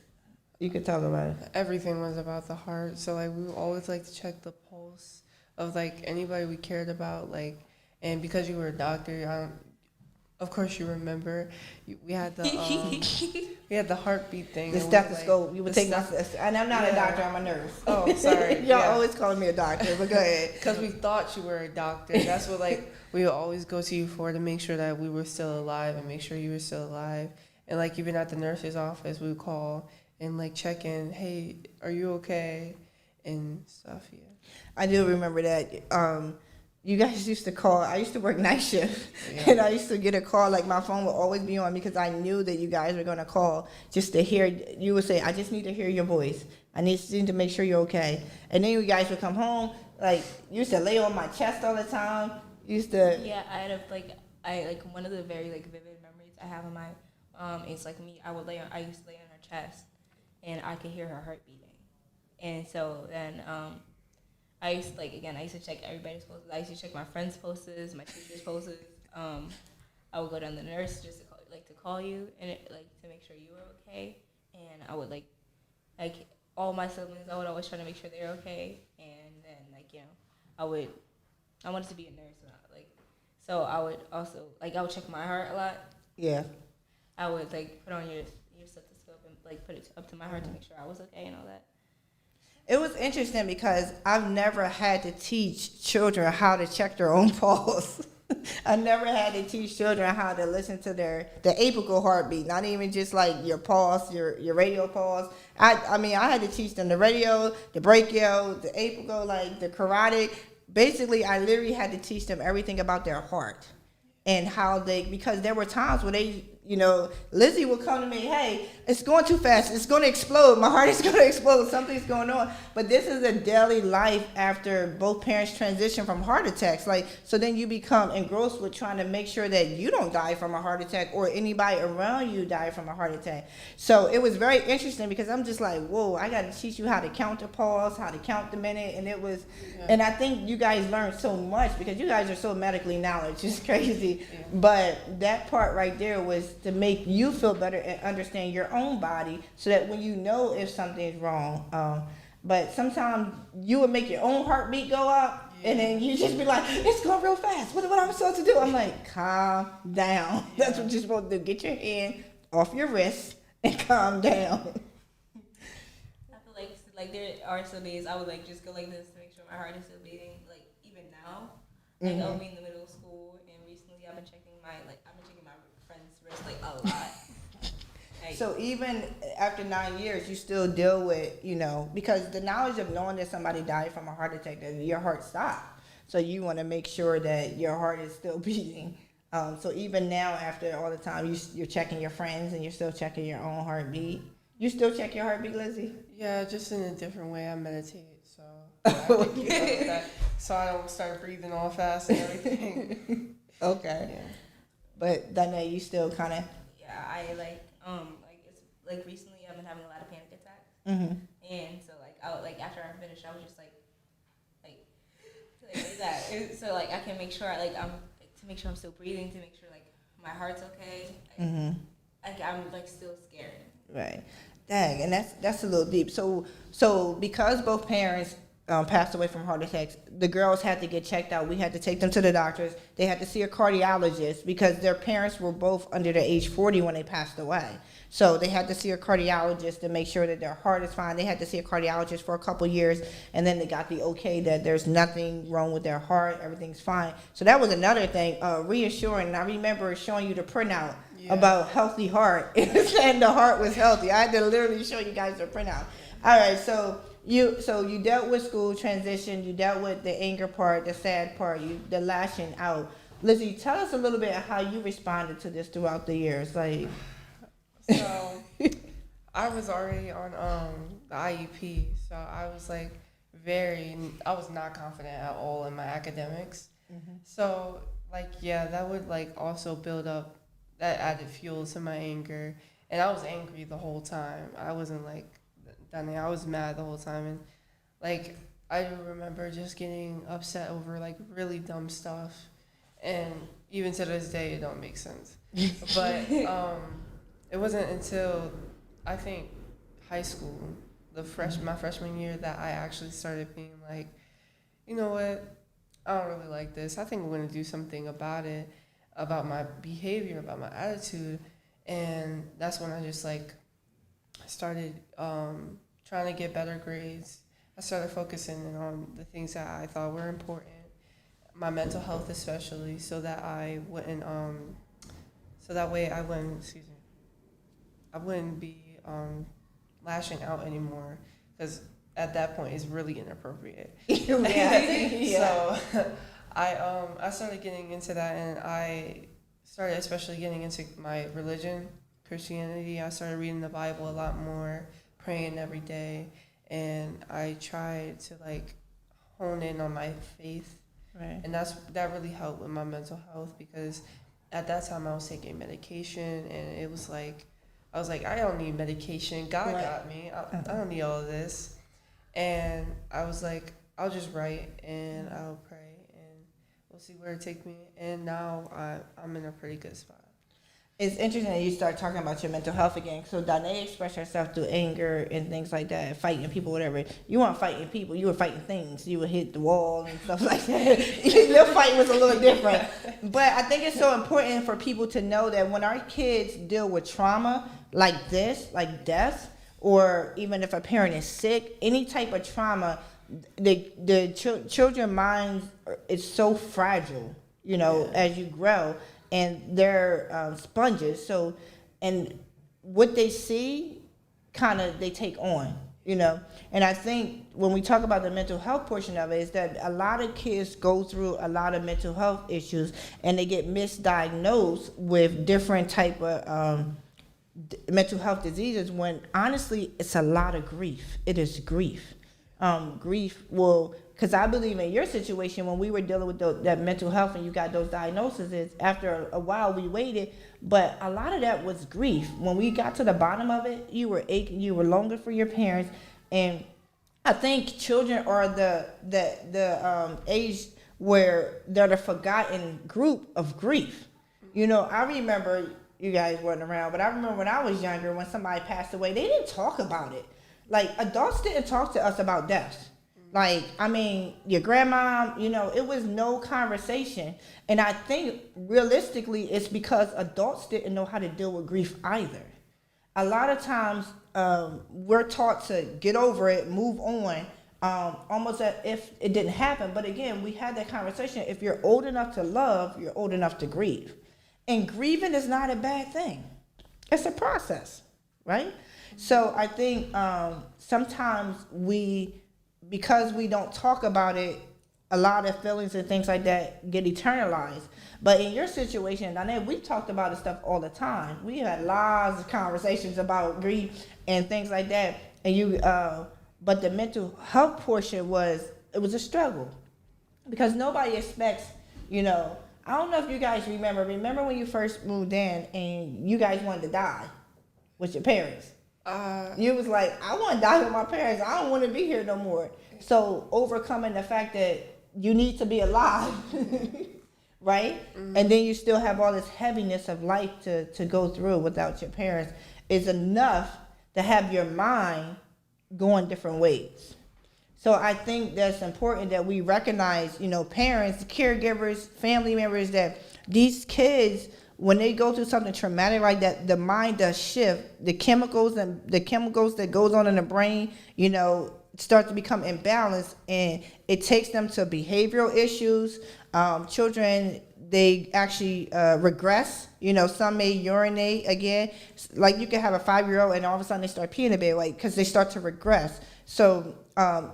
You could talk about it. Everything was about the heart. So, like, we would always like to check the pulse of, like, anybody we cared about. Like, and because you were a doctor, of course you remember, we had the heartbeat thing. The stethoscope. You would take my, and I'm not a doctor, I'm a nurse. Oh, sorry. Y'all always calling me a doctor, but go ahead. Because we thought you were a doctor. That's what, like, we would always go to you for, to make sure that we were still alive and make sure you were still alive. And, like, even at the nurse's office, we would call and, like, check in, hey, are you okay? And stuff, yeah. I do remember that. You guys used to call. I used to work night shift, and I used to get a call. Like my phone would always be on because I knew that you guys were gonna call just to hear. You would say, "I just need to hear your voice. I need to make sure you're okay." And then you guys would come home. Like you used to lay on my chest all the time. You used to. Yeah, I one of the very like vivid memories I have of my mom is like me. I used to lay on her chest, and I could hear her heart beating, and so then I used to check everybody's pulses. I used to check my friends' pulses, my teachers' pulses. I would go down the nurse just to call you and to make sure you were okay. And I would like all my siblings. I would always try to make sure they were okay. And then I wanted to be a nurse. So I would also I would check my heart a lot. Yeah. I would put on your stethoscope and put it up to my heart to make sure I was okay and all that. It was interesting because I've never had to teach children how to check their own pulse. I never had to teach children how to listen to the apical heartbeat, not even just like your pulse, your radial pulse. I had to teach them the radio, the brachial, the apical, like the carotid. Basically, I literally had to teach them everything about their heart and how because there were times where they, Lizzie would come to me, hey, it's going too fast. It's going to explode. My heart is going to explode. Something's going on. But this is a daily life after both parents transition from heart attacks. Like, so then you become engrossed with trying to make sure that you don't die from a heart attack or anybody around you die from a heart attack. So it was very interesting because I'm just like, whoa, I got to teach you how to count the pause, how to count the minute. And it was, and I think you guys learned so much because you guys are so medically knowledge. It's crazy. Yeah. But that part right there was to make you feel better and understand your own body so that when you know if something's wrong. But sometimes you would make your own heartbeat go up and then you just be like, it's going real fast. What am I supposed to do? I'm like, calm down. That's what you're supposed to do. Get your hand off your wrist and calm down. I feel like there are some days I would like just go like this to make sure my heart is still beating. Like even now, like I'll be in the middle of school, and recently I've been checking my friend's wrist like a lot. Like, So even after 9 years, you still deal with, because the knowledge of knowing that somebody died from a heart attack, that your heart stopped. So you want to make sure that your heart is still beating. So even now, after all the time, you're checking your friends and you're still checking your own heartbeat. You still check your heartbeat, Lizzie? Yeah, just in a different way. I meditate, so I can keep up with that, so I don't start breathing all fast and everything. Okay. Yeah. But Donna, you still kind of... yeah, I it's like recently I've been having a lot of panic attacks, and so after I finished, I was just like that. So like I can make sure to make sure I'm still breathing, to make sure like my heart's okay. I'm like still scared. Right. Dang, and that's a little deep. So because both parents passed away from heart attacks, the girls had to get checked out. We had to take them to the doctors. They had to see a cardiologist because their parents were both under the age 40 when they passed away. So they had to see a cardiologist to make sure that their heart is fine. They had to see a cardiologist for a couple years, and then they got the okay that there's nothing wrong with their heart, everything's fine. So that was another thing, reassuring. And I remember showing you the printout about healthy heart, and the heart was healthy. I had to literally show you guys the printout. All right, so you dealt with school transition, you dealt with the anger part, the sad part, the lashing out. Lizzie, tell us a little bit of how you responded to this throughout the years, like. So I was already on the IUP, so I was like I was not confident at all in my academics. So that would like also build up, that added fuel to my anger, and I was angry the whole time. I wasn't I was mad the whole time, and like I remember just getting upset over like really dumb stuff, and even to this day it don't make sense. But it wasn't until I think high school, my freshman year, that I actually started being like, you know what, I don't really like this. I think I'm going to do something about it, about my behavior, about my attitude. And that's when I just like started trying to get better grades. I started focusing on the things that I thought were important, my mental health especially, so that I wouldn't, I wouldn't be lashing out anymore, because at that point it's really inappropriate. So I started getting into that, and I started especially getting into my religion, Christianity. I started reading the Bible a lot more, praying every day, and I tried to like hone in on my faith. Right. And that really helped with my mental health, because at that time I was taking medication, and it was like, I was like, I don't need medication. God got me. I don't need all of this. And I was like, I'll just write and I'll pray, and we'll see where it takes me. And now I'm in a pretty good spot. It's interesting that you start talking about your mental health again. So Donna expressed herself through anger and things like that, fighting people, whatever. You weren't fighting people, you were fighting things. You would hit the wall and stuff like that. Your fight was a little different. But I think it's so important for people to know that when our kids deal with trauma like this, like death, or even if a parent is sick, any type of trauma, the children's minds is so fragile, as you grow. And they're sponges. So, and what they see, they take on, And I think when we talk about the mental health portion of it, is that a lot of kids go through a lot of mental health issues, and they get misdiagnosed with different type of mental health diseases when honestly it's a lot of grief. It is grief. Grief will, because I believe in your situation when we were dealing with that mental health and you got those diagnoses, after a while we waited, but a lot of that was grief. When we got to the bottom of it, you were aching, you were longing for your parents, and I think children are the age where they're the forgotten group of grief. You know, I remember, you guys weren't around, but I remember when I was younger, when somebody passed away, they didn't talk about it. Like, adults didn't talk to us about death. Like, I mean, your grandma, you know, it was no conversation. And I think realistically it's because adults didn't know how to deal with grief either. A lot of times we're taught to get over it, move on, almost as if it didn't happen. But again, we had that conversation. If you're old enough to love, you're old enough to grieve. And grieving is not a bad thing. It's a process, right? So I think sometimes because we don't talk about it, a lot of feelings and things like that get eternalized. But in your situation, Donna, we talked about this stuff all the time. We had lots of conversations about grief and things like that. And but the mental health portion it was a struggle because nobody expects, you know. I don't know if you guys remember when you first moved in and you guys wanted to die with your parents. You was like, I want to die with my parents. I don't want to be here no more. So overcoming the fact that you need to be alive, right? Mm-hmm. And then you still have all this heaviness of life to go through without your parents is enough to have your mind going different ways. So I think that's important that we recognize, you know, parents, caregivers, family members, that these kids, when they go through something traumatic like that, the mind does shift. The chemicals that goes on in the brain, you know, start to become imbalanced, and it takes them to behavioral issues. Children, they actually regress. You know, some may urinate again. Like you can have a 5-year-old and all of a sudden they start peeing a bit, like because they start to regress. So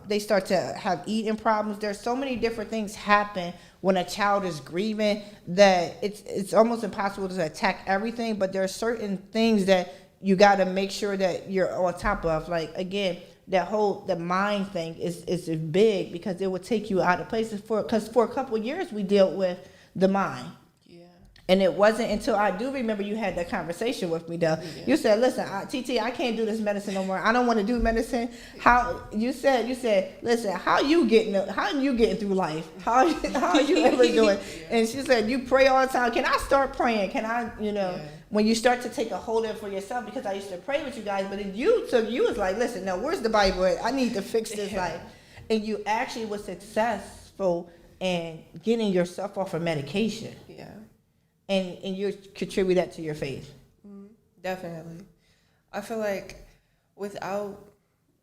they start to have eating problems. There's so many different things happen when a child is grieving that it's almost impossible to attack everything. But there are certain things that you got to make sure that you're on top of. Like again, the mind thing is big because it will take you out of places because for a couple of years we dealt with the mind. And it wasn't until I do remember you had that conversation with me, though. Yeah. You said, "Listen, TT, I can't do this medicine no more. I don't want to do medicine." How you said, "Listen, how you getting through life? How are you ever doing?" Yeah. And she said, "You pray all the time. Can I start praying? Can I, you know?" Yeah. When you start to take a hold of it for yourself, because I used to pray with you guys, but you was like, "Listen, now where's the Bible at? I need to fix this life," and you actually was successful in getting yourself off of medication. Yeah. And you contribute that to your faith. Definitely. I feel like without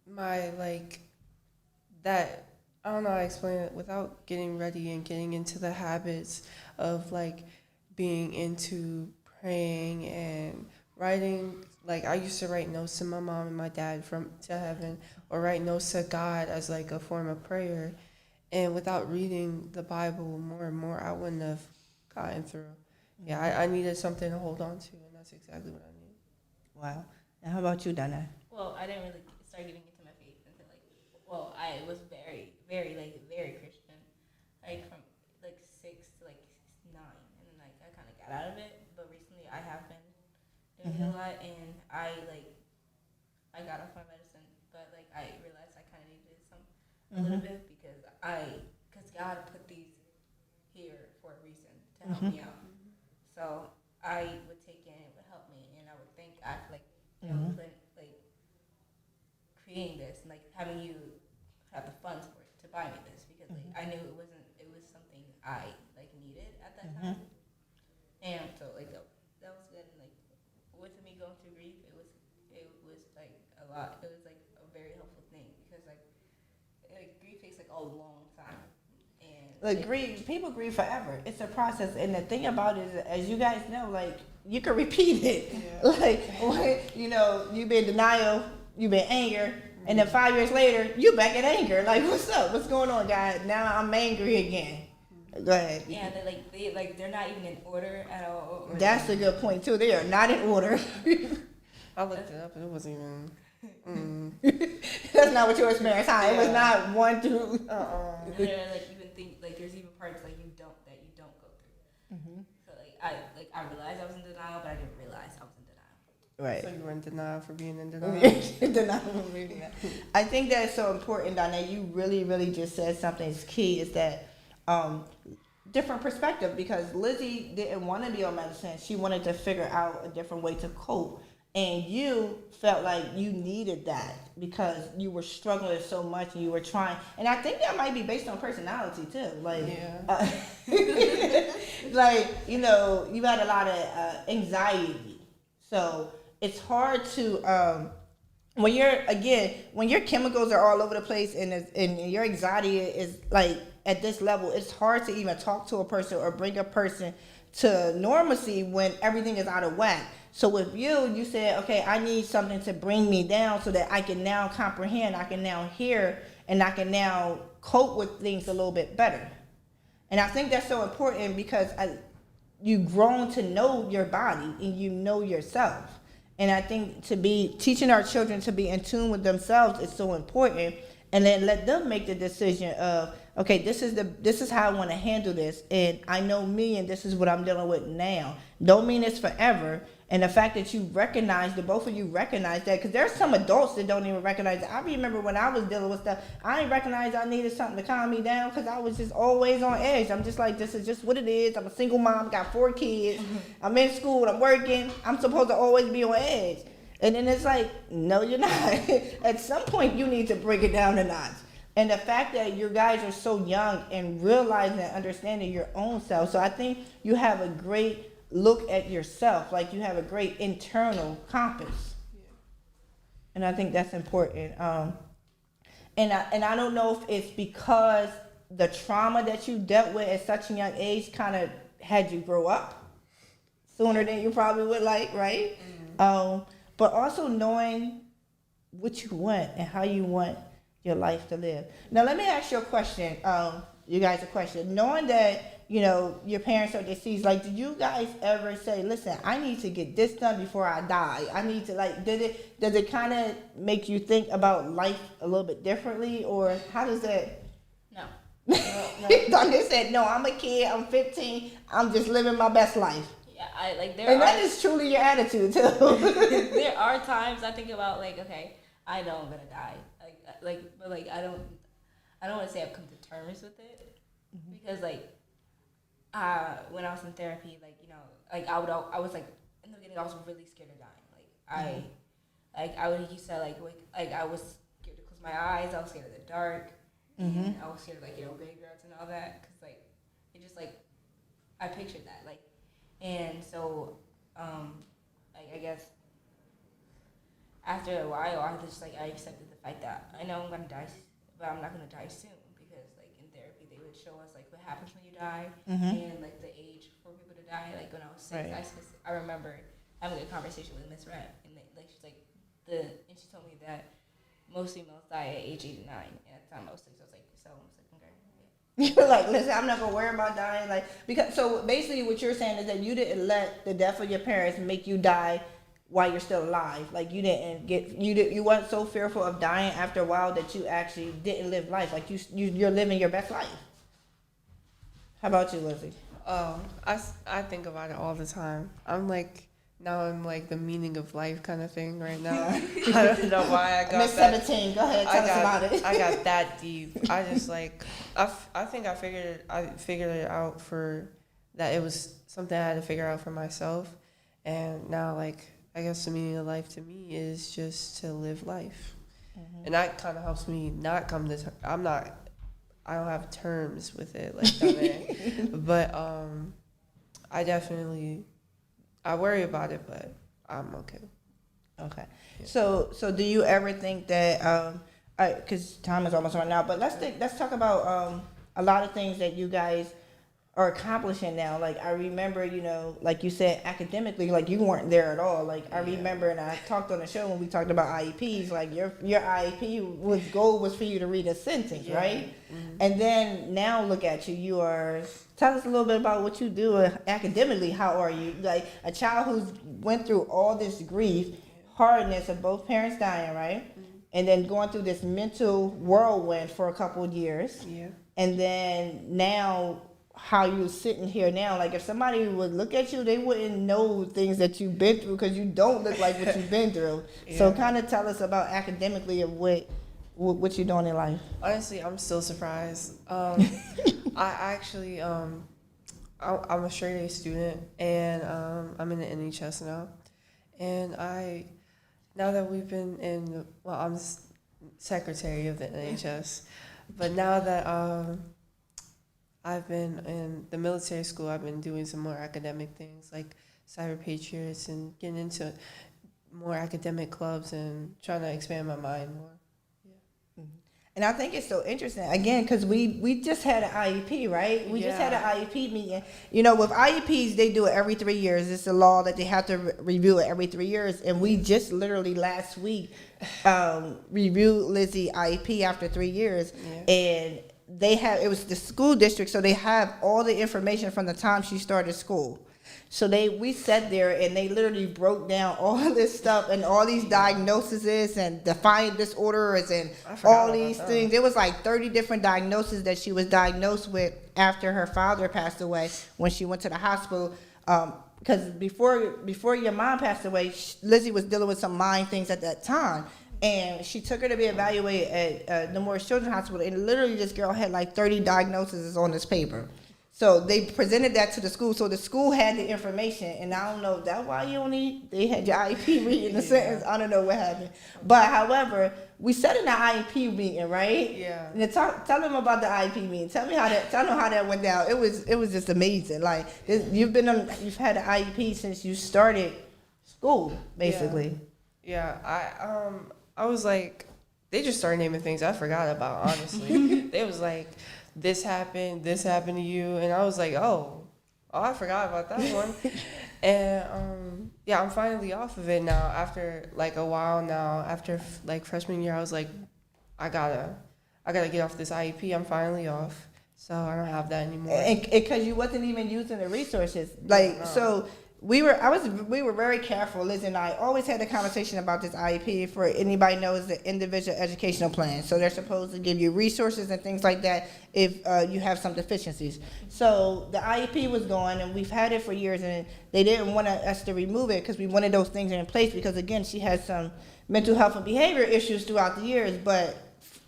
my, like, that, I don't know how to explain it, without getting ready and getting into the habits of, like, being into praying and writing, like, I used to write notes to my mom and my dad to heaven, or write notes to God as, like, a form of prayer. And without reading the Bible more and more, I wouldn't have gotten through. Yeah, I needed something to hold on to, and that's exactly what I need. Wow. And how about you, Donna? Well, I didn't really start getting into my faith until, like, well, I was very, very, like, very Christian, like, from, like, 6 to, like, 9, and then, like, I kind of got out of it, but recently I have been doing a lot, and I got off my medicine, but, like, I realized I kind of needed a little bit, because God put these here for a reason, to help me out. So I would take it and it would help me, and I would think like creating this and like having you have the funds for it to buy me this, because like I knew it was something I like needed at that time, and so like that was good. And like with me going through grief, it was like a lot. It was like a very helpful thing, because like grief takes like a long time. Like people grieve forever. It's a process, and the thing about it is, as you guys know, like you can repeat it. Yeah. Like when, you know, you been denial, you been anger, and then 5 years later, you back at anger. Like, what's up? What's going on, God? Now I'm angry again. Go ahead. Yeah, they're not even in order at all. That's a good point too. They are not in order. I looked it up and it wasn't even. That's not what you experienced, huh? It was not 1 through. Yeah, like even think like there's even parts like you don't go through. So I realized I was in denial, but I didn't realize I was in denial. Right. So you were in denial for being in denial. Denial for reading that. I think that's so important, Donna. You really, really just said something is key. Is that different perspective, because Lizzie didn't want to be on medicine. She wanted to figure out a different way to cope. And you felt like you needed that because you were struggling so much and you were trying. And I think that might be based on personality too. Like, like, you know, you had a lot of anxiety. So it's hard to, when your chemicals are all over the place and your anxiety is like at this level, it's hard to even talk to a person or bring a person to normalcy when everything is out of whack. So with you said, okay, I need something to bring me down so that I can now comprehend, I can now hear, and I can now cope with things a little bit better. And I think that's so important because you've grown to know your body and you know yourself. And I think to be teaching our children to be in tune with themselves is so important. And then let them make the decision of, okay, this is how I want to handle this, and I know me, and this is what I'm dealing with now. Don't mean it's forever. And the fact that you recognize, that both of you recognize that, because there's some adults that don't even recognize it. I remember when I was dealing with stuff, I didn't recognize I needed something to calm me down because I was just always on edge. I'm just like, this is just what it is. I'm a single mom, got 4 kids. I'm in school, I'm working. I'm supposed to always be on edge. And then it's like, no, you're not. At some point, you need to bring it down a notch. And the fact that you guys are so young and realizing and understanding your own self. So I think you have a great look at yourself. Like you have a great internal compass. Yeah. And I think that's important. And I don't know if it's because the trauma that you dealt with at such a young age kind of had you grow up sooner than you probably would like, right? Mm-hmm. But also knowing what you want and how you want your life to live. Now, let me ask you a question. You guys a question. Knowing that, you know, your parents are deceased, like, did you guys ever say, listen, I need to get this done before I die? I need to, like, does it kind of make you think about life a little bit differently? Or how does that? No. Donna said, no, I'm a kid, I'm 15, I'm just living my best life. Yeah, that is truly your attitude, too. There are times I think about, like, okay, I know I'm going to die. But I don't want to say I've come to terms with it, because like when I was in therapy, like, you know, like I was like in the beginning I was really scared of dying. Like I would used to I was scared to close my eyes. I was scared of the dark, and I was scared of, like, you know, graveyards and all that, because like it just like I pictured that, like, and so I guess after a while I accepted the fact that I know I'm gonna die, but I'm not gonna die soon, because like in therapy they would show us like what happens when you die, and like the age for people to die. Like when I was 6, right. I remember having a conversation with Miss Rep, and she's like and she told me that most females die at age 8 and 9, and at the time I was 6, I was like, okay. You're like, listen, I'm not gonna worry about dying, like, because so basically what you're saying is that you didn't let the death of your parents make you die while you're still alive. Like you weren't so fearful of dying after a while that you actually didn't live life. Like you're living your best life. How about you, Lizzie? Oh, I think about it all the time. I'm like the meaning of life kind of thing right now. I don't know why I got Miss 17, go ahead, tell us about it. I got that deep. I just like I think I figured it out for that. It was something I had to figure out for myself, and now like I guess the meaning of life to me is just to live life, and that kind of helps me not come to. I don't have terms with it like that, but I worry about it, but I'm okay. Okay. Yeah. So do you ever think that because time is almost running out, but let's talk about a lot of things that you guys are accomplishing now. Like I remember, you know, like you said, academically, like you weren't there at all. Like I remember, and I talked on the show when we talked about IEPs. Like your IEP goal was for you to read a sentence, right? Mm-hmm. And then now look at you. You are. Tell us a little bit about what you do academically. How are you? Like a child who's went through all this grief, hardness of both parents dying, right? And then going through this mental whirlwind for a couple of years. Yeah. And then now how you're sitting here now, like if somebody would look at you, they wouldn't know things that you've been through because you don't look like what you've been through. Yeah. So kind of tell us about academically of what you're doing in life. Honestly, I'm still surprised. I actually, I'm a straight A student, and I'm in the NHS now. And now that we've been I'm secretary of the NHS, but now that I've been in the military school, I've been doing some more academic things like Cyber Patriots and getting into more academic clubs and trying to expand my mind more. And I think it's so interesting, again, because we just had an IEP, right? We just had an IEP meeting. You know, with IEPs, they do it every 3 years. It's a law that they have to review it every 3 years. And we just literally last week reviewed Lizzie IEP after 3 years. Yeah. And it was the school district, so they have all the information from the time she started school. So we sat there and they literally broke down all this stuff and all these diagnoses and defiant disorders and all these things. It was like 30 different diagnoses that she was diagnosed with after her father passed away when she went to the hospital. Because before your mom passed away, Lizzie was dealing with some mind things at that time. And she took her to be evaluated at the Morris Children's Hospital, and literally this girl had like 30 diagnoses on this paper. So they presented that to the school. So the school had the information, and I don't know if that's why they had your IEP reading the sentence. I don't know what happened. But however, we sat in the IEP meeting, right? Yeah. And tell them about the IEP meeting. Tell them how that went down. It was just amazing. Like you've had an IEP since you started school, basically. Yeah. I was like, they just started naming things I forgot about, honestly. They was like, this happened to you. And I was like, oh, I forgot about that one. And, I'm finally off of it now after, like, a while now. After, like, freshman year, I was like, I gotta get off this IEP. I'm finally off. So I don't have that anymore. And because you wasn't even using the resources. Like, so... We were very careful. Liz and I always had a conversation about this IEP. For anybody knows the individual educational plan. So they're supposed to give you resources and things like that if you have some deficiencies. So the IEP was going, and we've had it for years, and they didn't want us to remove it because we wanted those things in place because, again, she had some mental health and behavior issues throughout the years. But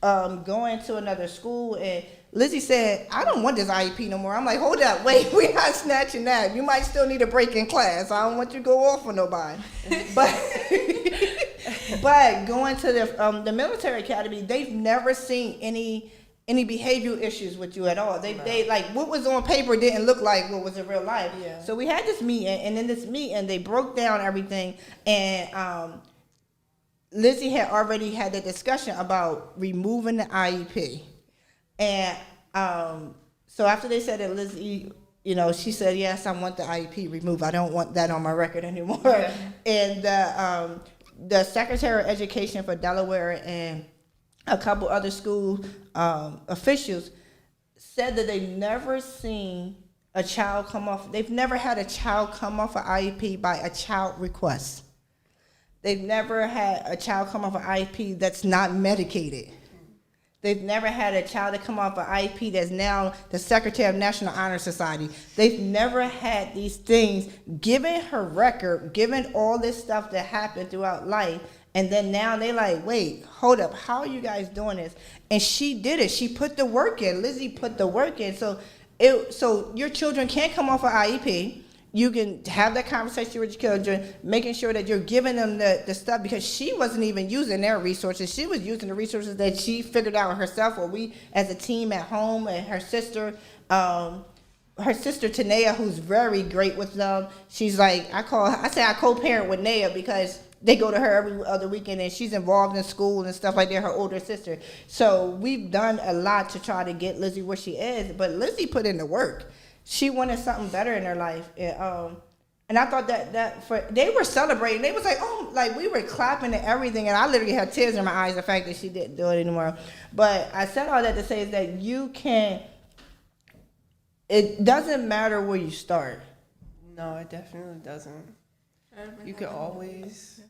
going to another school, and Lizzie said, I don't want this IEP no more. I'm like, hold up, wait, we're not snatching that. You might still need a break in class. I don't want you to go off on nobody. But going to the military academy, they've never seen any behavioral issues with you at all. They like what was on paper didn't look like what was in real life. Yeah. So we had this meeting, and in this meeting, they broke down everything, and Lizzie had already had the discussion about removing the IEP. And so after they said that, Lizzie, she said, yes, I want the IEP removed. I don't want that on my record anymore. Yeah. And the Secretary of Education for Delaware and a couple other school officials said that they've never seen a child come off. They've never had a child come off an IEP by a child request. They've never had a child come off an IEP that's not medicated. They've never had a child to come off an IEP that's now the Secretary of National Honor Society. They've never had these things, given her record, given all this stuff that happened throughout life, and then now they like, wait, hold up, how are you guys doing this? And she did it. She put the work in. Lizzie put the work in. So your children can't come off an IEP. You can have that conversation with your children, making sure that you're giving them the stuff, because she wasn't even using their resources. She was using the resources that she figured out herself, or we as a team at home, and her sister Tanea, who's very great with them. She's like, I co-parent with Naya because they go to her every other weekend, and she's involved in school and stuff like that, her older sister. So we've done a lot to try to get Lizzie where she is, but Lizzie put in the work. She wanted something better in her life, and I thought that they were celebrating. They was like, oh, like we were clapping and everything, and I literally had tears in my eyes the fact that she didn't do it anymore. But I said all that to say is that you can. It doesn't matter where you start. No, it definitely doesn't. You can always.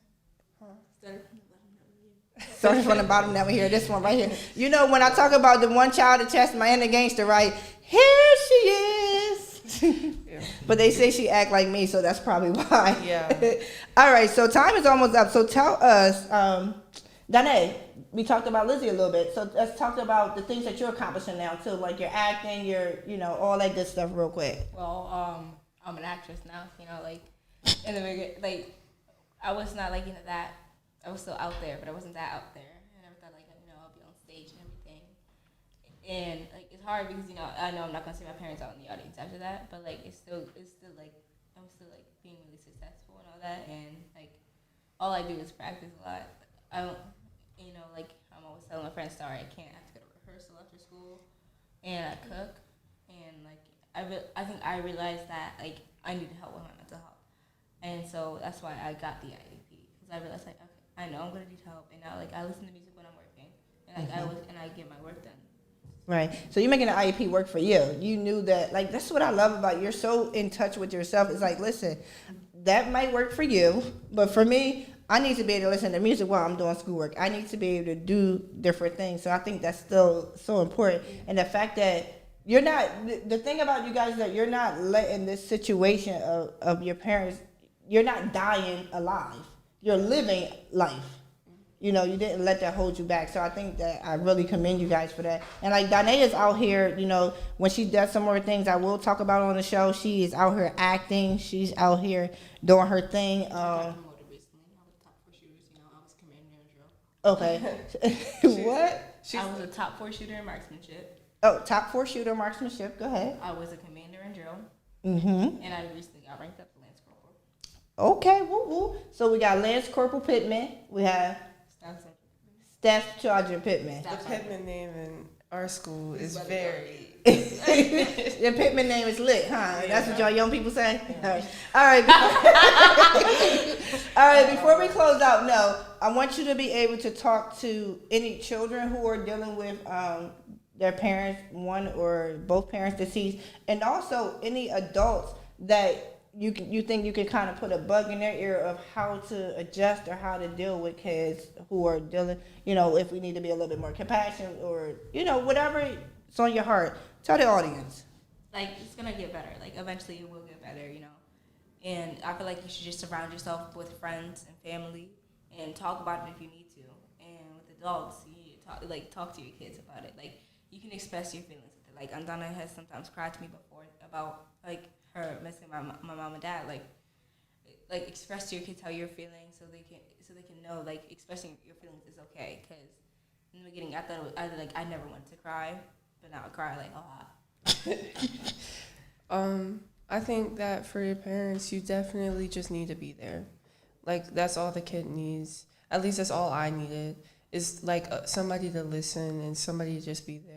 Started from the bottom, never here. This one right here. You know, when I talk about the one child that chased my inner gangster, right? Here she is. Yeah. But they say she act like me, so that's probably why. Yeah. All right, so time is almost up. So tell us, Donai, we talked about Lizzie a little bit. So let's talk about the things that you're accomplishing now too, like your acting, your, you know, all that good stuff real quick. Well, I'm an actress now. You know, like in the beginning, like I was not like into that. I was still out there, but I wasn't that out there. I never thought like, you know, I'll be on stage and everything. And like it's hard because, you know, I know I'm not gonna see my parents out in the audience after that, but like it's still like I'm still like being really successful and all that, and like all I do is practice a lot. I don't, you know, like I'm always telling my friends, sorry, I can't have to go to rehearsal after school, and I cook, and like I think I realized that like I need help with my mental health, and so that's why I got the IEP, because I realized like, okay, I know I'm gonna need help, and now like I listen to music when I'm working, and like I get my work done. Right. So you're making the IEP work for you. You knew that. Like, that's what I love about you. You're so in touch with yourself. It's like, listen, that might work for you, but for me, I need to be able to listen to music while I'm doing schoolwork. I need to be able to do different things. So I think that's still so important. And the fact that you're not, the thing about you guys is that you're not letting this situation of your parents, you're not dying alive. You're living life. You know, you didn't let that hold you back. So I think that I really commend you guys for that. And like Donai is out here, you know, when she does some more things I will talk about on the show, she is out here acting. She's out here doing her thing. Okay. What? I was a top 4 shooter in marksmanship. Oh, top 4 shooter marksmanship. Go ahead. I was a commander in drill. Mm-hmm. And I recently got ranked up to Lance Corporal. Okay. Woo woo. So we got Lance Corporal Pittman. We have Staff Sergeant Pittman. The Pittman name in our school is very. Your Pittman name is lit, huh? Yeah. That's what y'all young people say? Yeah. All right. All right, before we close out, no, I want you to be able to talk to any children who are dealing with their parents, one or both parents deceased, and also any adults that you think you can kind of put a bug in their ear of how to adjust or how to deal with kids who are dealing, you know, if we need to be a little bit more compassionate or, you know, whatever it's on your heart. Tell the audience. Like, it's going to get better. Like, eventually it will get better, you know. And I feel like you should just surround yourself with friends and family and talk about it if you need to. And with adults, you need to talk to your kids about it. Like, you can express your feelings. Like, Donna has sometimes cried to me before about, like, her missing my mom and dad. Like express to your kids how you're feeling so they can know, like, expressing your feelings is okay. Because in the beginning, I thought I never wanted to cry, but now I cry like a lot. I think that for your parents, you definitely just need to be there. Like, that's all the kid needs. At least that's all I needed. Is like somebody to listen and somebody to just be there.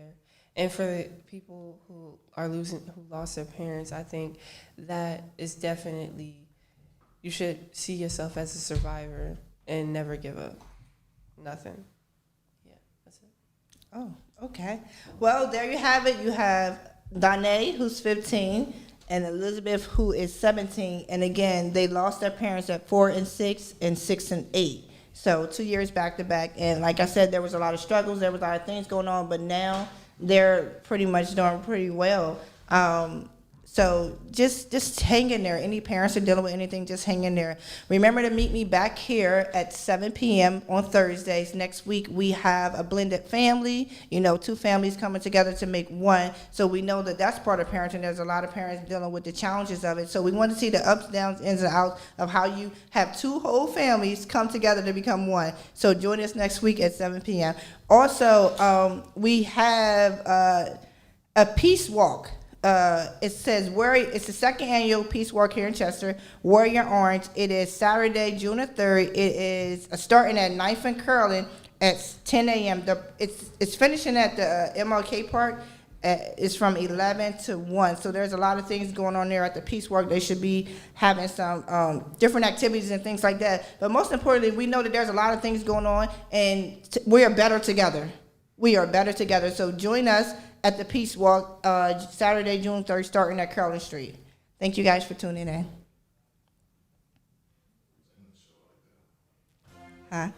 And for the people who lost their parents, I think that is definitely, you should see yourself as a survivor and never give up. Nothing. Yeah, that's it. Oh, okay. Well, there you have it. You have Donai, who's 15, and Elizabeth, who is 17. And again, they lost their parents at 4 and 6 and 6 and 8. So 2 years back to back. And like I said, there was a lot of struggles. There was a lot of things going on. But now they're pretty much doing pretty well. So just hang in there. Any parents are dealing with anything, just hang in there. Remember to meet me back here at 7 p.m. on Thursdays. Next week, we have a blended family, you know, 2 families coming together to make one. So we know that that's part of parenting. There's a lot of parents dealing with the challenges of it. So we want to see the ups, downs, ins, and outs of how you have 2 whole families come together to become one. So join us next week at 7 p.m. Also, we have a peace walk. It says it's the 2nd annual Peace Walk here in Chester, Warrior Orange. It is Saturday, June the 3rd. It is starting at 9th and Curlin at 10 a.m. It's finishing at the MLK Park. It's from 11 to 1. So there's a lot of things going on there at the Peace Walk. They should be having some different activities and things like that. But most importantly, we know that there's a lot of things going on, and we are better together. We are better together. So join us at the Peace Walk, Saturday, June 3rd, starting at Carolyn Street. Thank you guys for tuning in. Huh?